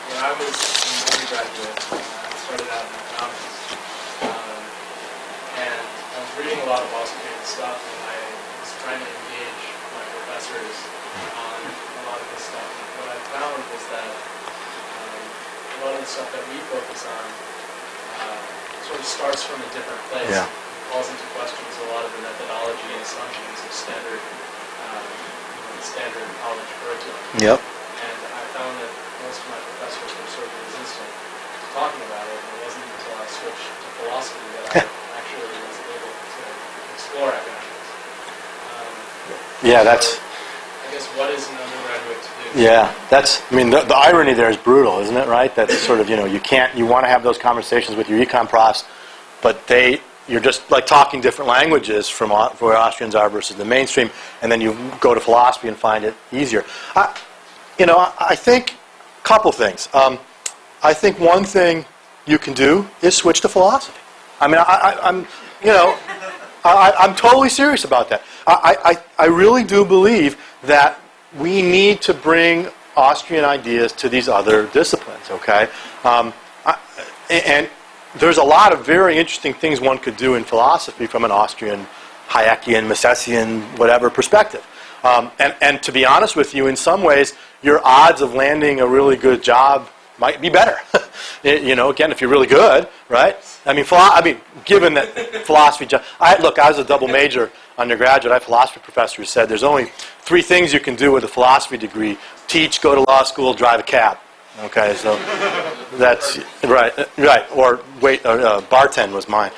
When I was an undergraduate, I started out in economics, and I was reading a lot of Austrian stuff, and I was trying to engage my professors on a lot of this stuff. And what I found was that a lot of the stuff that we focus on sort of starts from a different place. Yeah. It calls into questions a lot of the methodology and assumptions of standard college curriculum. Yep. And I found that most of my professors were sort of resistant to talking about it, and it wasn't until I switched to philosophy that I actually was able to explore economics. Yeah, I guess what is an undergraduate to do? Yeah, the irony there is brutal, isn't it, right? That's sort of, you want to have those conversations with your econ profs, but you're just like talking different languages from where Austrians are versus the mainstream, and then you go to philosophy and find it easier. I think a couple things. I think one thing you can do is switch to philosophy. I mean, I'm totally serious about that. I really do believe that we need to bring Austrian ideas to these other disciplines, okay? And there's a lot of very interesting things one could do in philosophy from an Austrian, Hayekian, Misesian, whatever perspective. And to be honest with you, in some ways, your odds of landing a really good job might be better. Again, if you're really good, right? I mean, given that philosophy job, I was a double major undergraduate. I had a philosophy professor who said there's only 3 things you can do with a philosophy degree: teach, go to law school, drive a cab. Okay, so that's right, or wait, bartend was mine.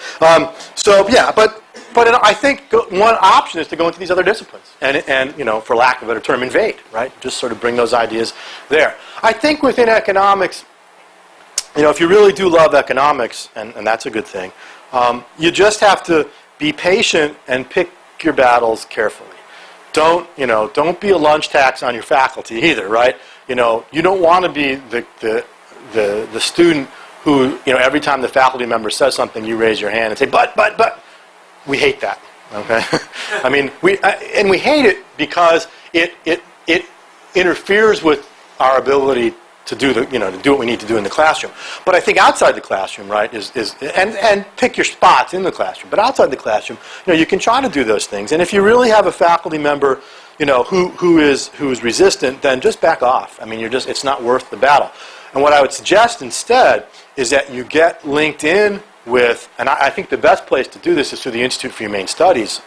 But I think one option is to go into these other disciplines, and for lack of a better term, invade, right? Just sort of bring those ideas there. I think within economics, if you really do love economics, and that's a good thing, you just have to be patient and pick your battles carefully. Don't be a lunch tax on your faculty either, right? You don't want to be the student who, every time the faculty member says something, you raise your hand and say, but. We hate that, okay? I mean, we hate it because it interferes with our ability to do to do what we need to do in the classroom. But I think outside the classroom, right, and pick your spots in the classroom. But outside the classroom, you can try to do those things. And if you really have a faculty member, who is resistant, then just back off. I mean, it's not worth the battle. And what I would suggest instead is that you get linked in with, and I think the best place to do this is through the Institute for Humane Studies,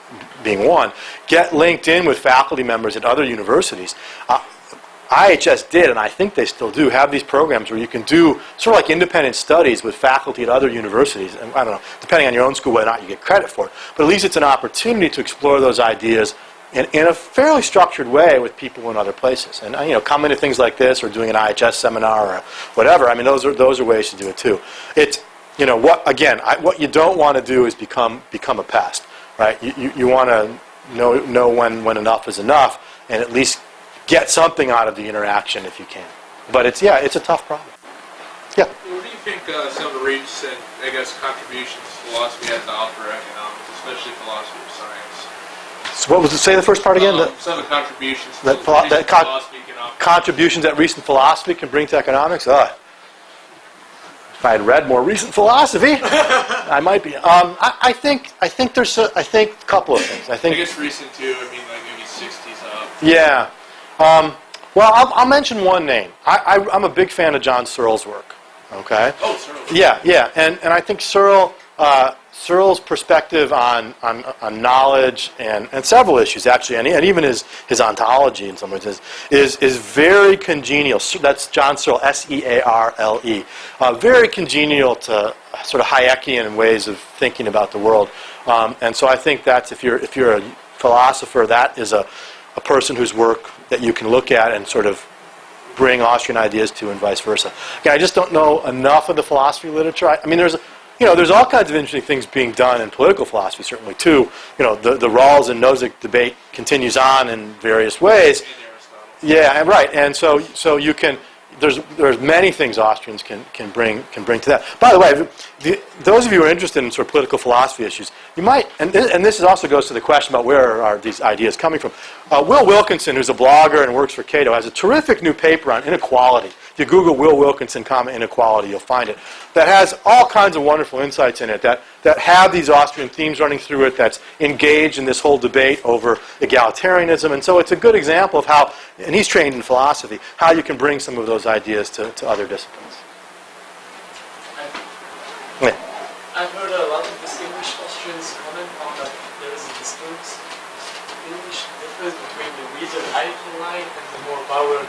being one. Get linked in with faculty members at other universities. IHS did, and I think they still do, have these programs where you can do sort of like independent studies with faculty at other universities. And I don't know, depending on your own school, whether or not you get credit for it. But at least it's an opportunity to explore those ideas in a fairly structured way with people in other places. And come into things like this or doing an IHS seminar or whatever. I mean, those are ways to do it too. It's what you don't want to do is become a pest, right? You want to know when enough is enough, and at least get something out of the interaction if you can. But it's a tough problem. Yeah. What do you think some of the recent, contributions philosophy has to offer economics, especially philosophy of science? So what was it? Say the first part again. Some of the contributions that recent philosophy can offer. Contributions that recent philosophy can bring to economics. If I had read more recent philosophy, I might be. I think there's a couple of things. I guess recent too. I mean, like maybe 60s up. Yeah. Well, I'll mention one name. I'm a big fan of John Searle's work. Okay. Oh, Searle. Yeah, and I think Searle Searle's perspective on knowledge and several issues, actually, and even his ontology in some ways is very congenial. That's John Searle, S-E-A-R-L-E. Very congenial to sort of Hayekian ways of thinking about the world. And so I think that's, if you're a philosopher, that is a person whose work that you can look at and sort of bring Austrian ideas to, and vice versa. Again, I just don't know enough of the philosophy literature. I mean, there's all kinds of interesting things being done in political philosophy, certainly, too. The Rawls and Nozick debate continues on in various ways. Yeah, right. And so you can, there's many things Austrians can bring to that. By the way, those of you who are interested in sort of political philosophy issues, you might, and this also goes to the question about where are these ideas coming from. Will Wilkinson, who's a blogger and works for Cato, has a terrific new paper on inequality. If you Google Will Wilkinson, inequality, you'll find it. That has all kinds of wonderful insights in it that have these Austrian themes running through it, that's engaged in this whole debate over egalitarianism. And so it's a good example of how, and he's trained in philosophy, how you can bring some of those ideas to other disciplines. I've heard a lot of distinguished Austrians comment on that there is a distinct difference between the Wieser hierarchy line and the more Bauer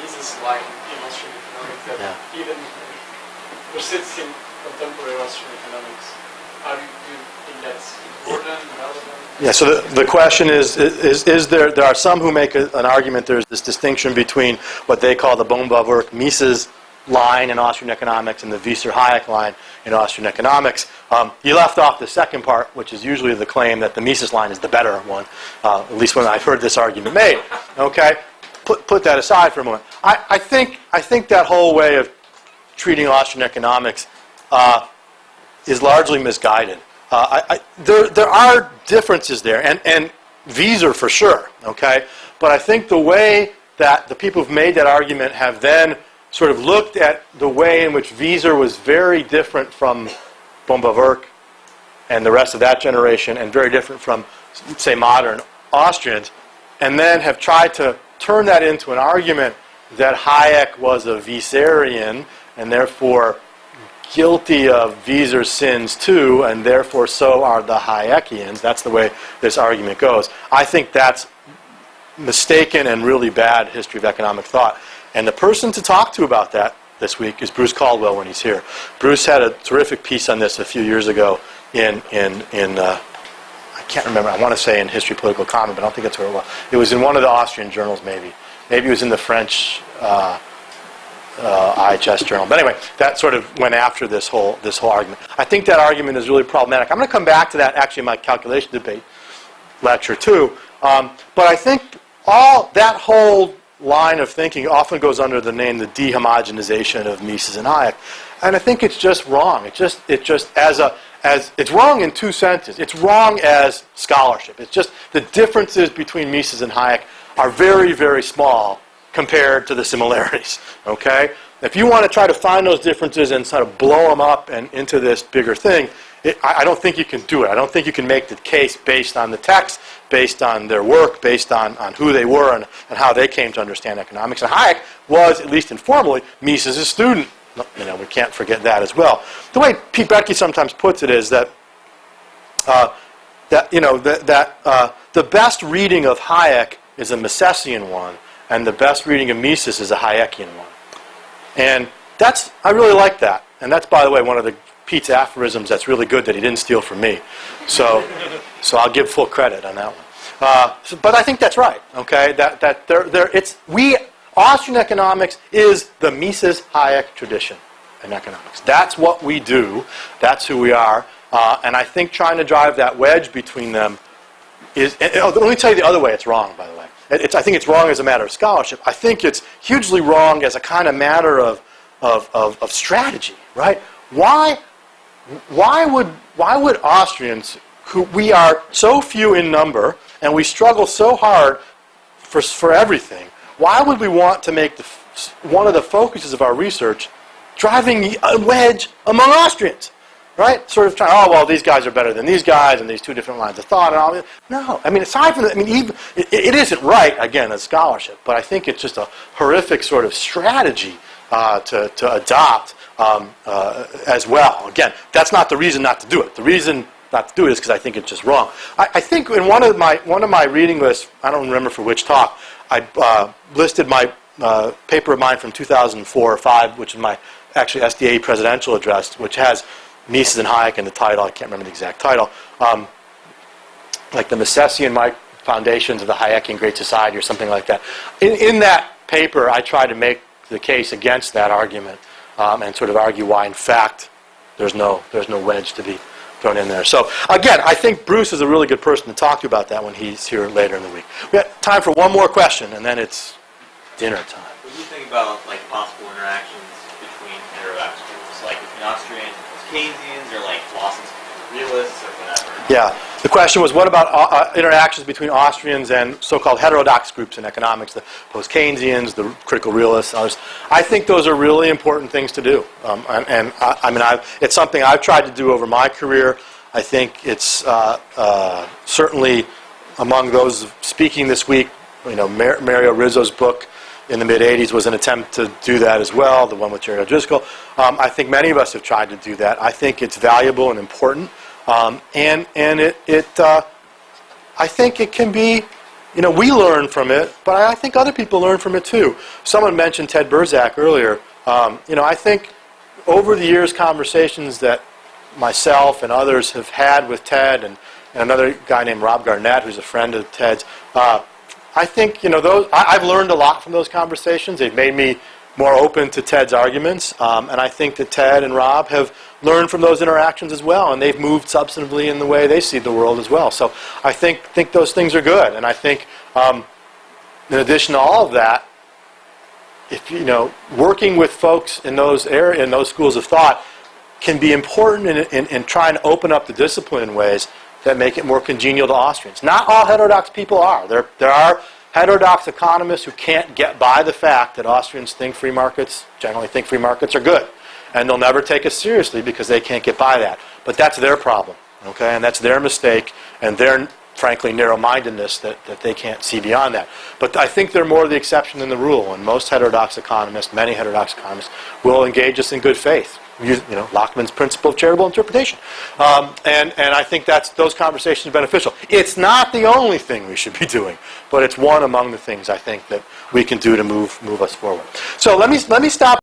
Mises line in Austrian economics that even persists in contemporary Austrian economics. Do you think that's important, relevant? Yeah, so the question is there are some who make an argument there's this distinction between what they call the Bohm-Bawerk Mises line in Austrian economics and the Wieser-Hayek line in Austrian economics. You left off the second part, which is usually the claim that the Mises line is the better one, at least when I've heard this argument made. Okay, put that aside for a moment. I think that whole way of treating Austrian economics is largely misguided. There are differences there, and Wieser for sure. Okay, but I think the way that the people who've made that argument have then sort of looked at the way in which Wieser was very different from Bohm-Bawerk and the rest of that generation, and very different from, say, modern Austrians, and then have tried to turn that into an argument that Hayek was a Wieserian, and therefore guilty of Wieser's sins too, and therefore so are the Hayekians. That's the way this argument goes. I think that's mistaken and really bad history of economic thought. And the person to talk to about that this week is Bruce Caldwell when he's here. Bruce had a terrific piece on this a few years ago in I can't remember, I want to say in History Political Comment, but I don't think that's where it was. It was in one of the Austrian journals, maybe. Maybe it was in the French IHS journal. But anyway, that sort of went after this whole argument. I think that argument is really problematic. I'm going to come back to that actually in my calculation debate lecture too. But I think all that whole line of thinking often goes under the name the dehomogenization of Mises and Hayek, and I think it's just wrong. It's just it's wrong in two senses. It's wrong as scholarship. It's just the differences between Mises and Hayek are very, very small compared to the similarities. Okay, if you want to try to find those differences and sort of blow them up and into this bigger thing, I don't think you can do it. I don't think you can make the case based on the text, based on their work, based on who they were and how they came to understand economics. And Hayek was, at least informally, Mises' student. We can't forget that as well. The way Pete Boettke sometimes puts it is that the best reading of Hayek is a Misesian one, and the best reading of Mises is a Hayekian one. And I really like that. And that's, by the way, one of Pete's aphorisms that's really good that he didn't steal from me. So I'll give full credit on that one. But I think that's right. Okay, Austrian economics is the Mises-Hayek tradition in economics. That's what we do. That's who we are. And I think trying to drive that wedge between them is. Let me tell you the other way it's wrong. By the way, I think it's wrong as a matter of scholarship. I think it's hugely wrong as a kind of matter of strategy. Right? Why would Austrians, who we are so few in number and we struggle so hard for everything, why would we want to make one of the focuses of our research driving a wedge among Austrians? Right? Sort of trying, these guys are better than these guys and these two different lines of thought and all that. No. I mean, aside from that, it isn't right, again, as scholarship, but I think it's just a horrific sort of strategy to adopt as well. Again, that's not the reason not to do it. The reason not to do it is because I think it's just wrong. I think in one of my reading lists, I don't remember for which talk, I listed my paper of mine from 2004 or 5, which is my actually SDA presidential address, which has Mises and Hayek in the title. I can't remember the exact title. Like the Misesian foundations of the Hayekian Great Society or something like that. In that paper, I tried to make the case against that argument and sort of argue why, in fact, there's no wedge to be thrown in there. So again, I think Bruce is a really good person to talk to about that when he's here later in the week. We got time for one more question, and then it's dinner time. What do you think about like possible interactions between heterodox groups, like between Austrians and Keynesians, or like philosophers and realists, or whatever? Yeah. The question was, what about interactions between Austrians and so-called heterodox groups in economics, the post-Keynesians, the critical realists, others? I think those are really important things to do. It's something I've tried to do over my career. I think it's certainly among those speaking this week, Mario Rizzo's book in the mid-'80s was an attempt to do that as well, the one with Jerry O'Driscoll. I think many of us have tried to do that. I think it's valuable and important. I think it can be, we learn from it, but I think other people learn from it too. Someone mentioned Ted Burzak earlier. I think over the years, conversations that myself and others have had with Ted and another guy named Rob Garnett, who's a friend of Ted's, I think, I've learned a lot from those conversations. They've made me more open to Ted's arguments, and I think that Ted and Rob have learned from those interactions as well, and they've moved substantively in the way they see the world as well. So I think those things are good, and I think in addition to all of that, if working with folks in those schools of thought can be important in trying to open up the discipline in ways that make it more congenial to Austrians. Not all heterodox people are. There are heterodox economists who can't get by the fact that Austrians generally think free markets are good. And they'll never take us seriously because they can't get by that. But that's their problem, okay? And that's their mistake and their, frankly, narrow-mindedness that they can't see beyond that. But I think they're more the exception than the rule. And most heterodox economists, many heterodox economists, will engage us in good faith. Lachman's principle of charitable interpretation. And I think those conversations are beneficial. It's not the only thing we should be doing, but it's one among the things I think that we can do to move us forward. So let me stop.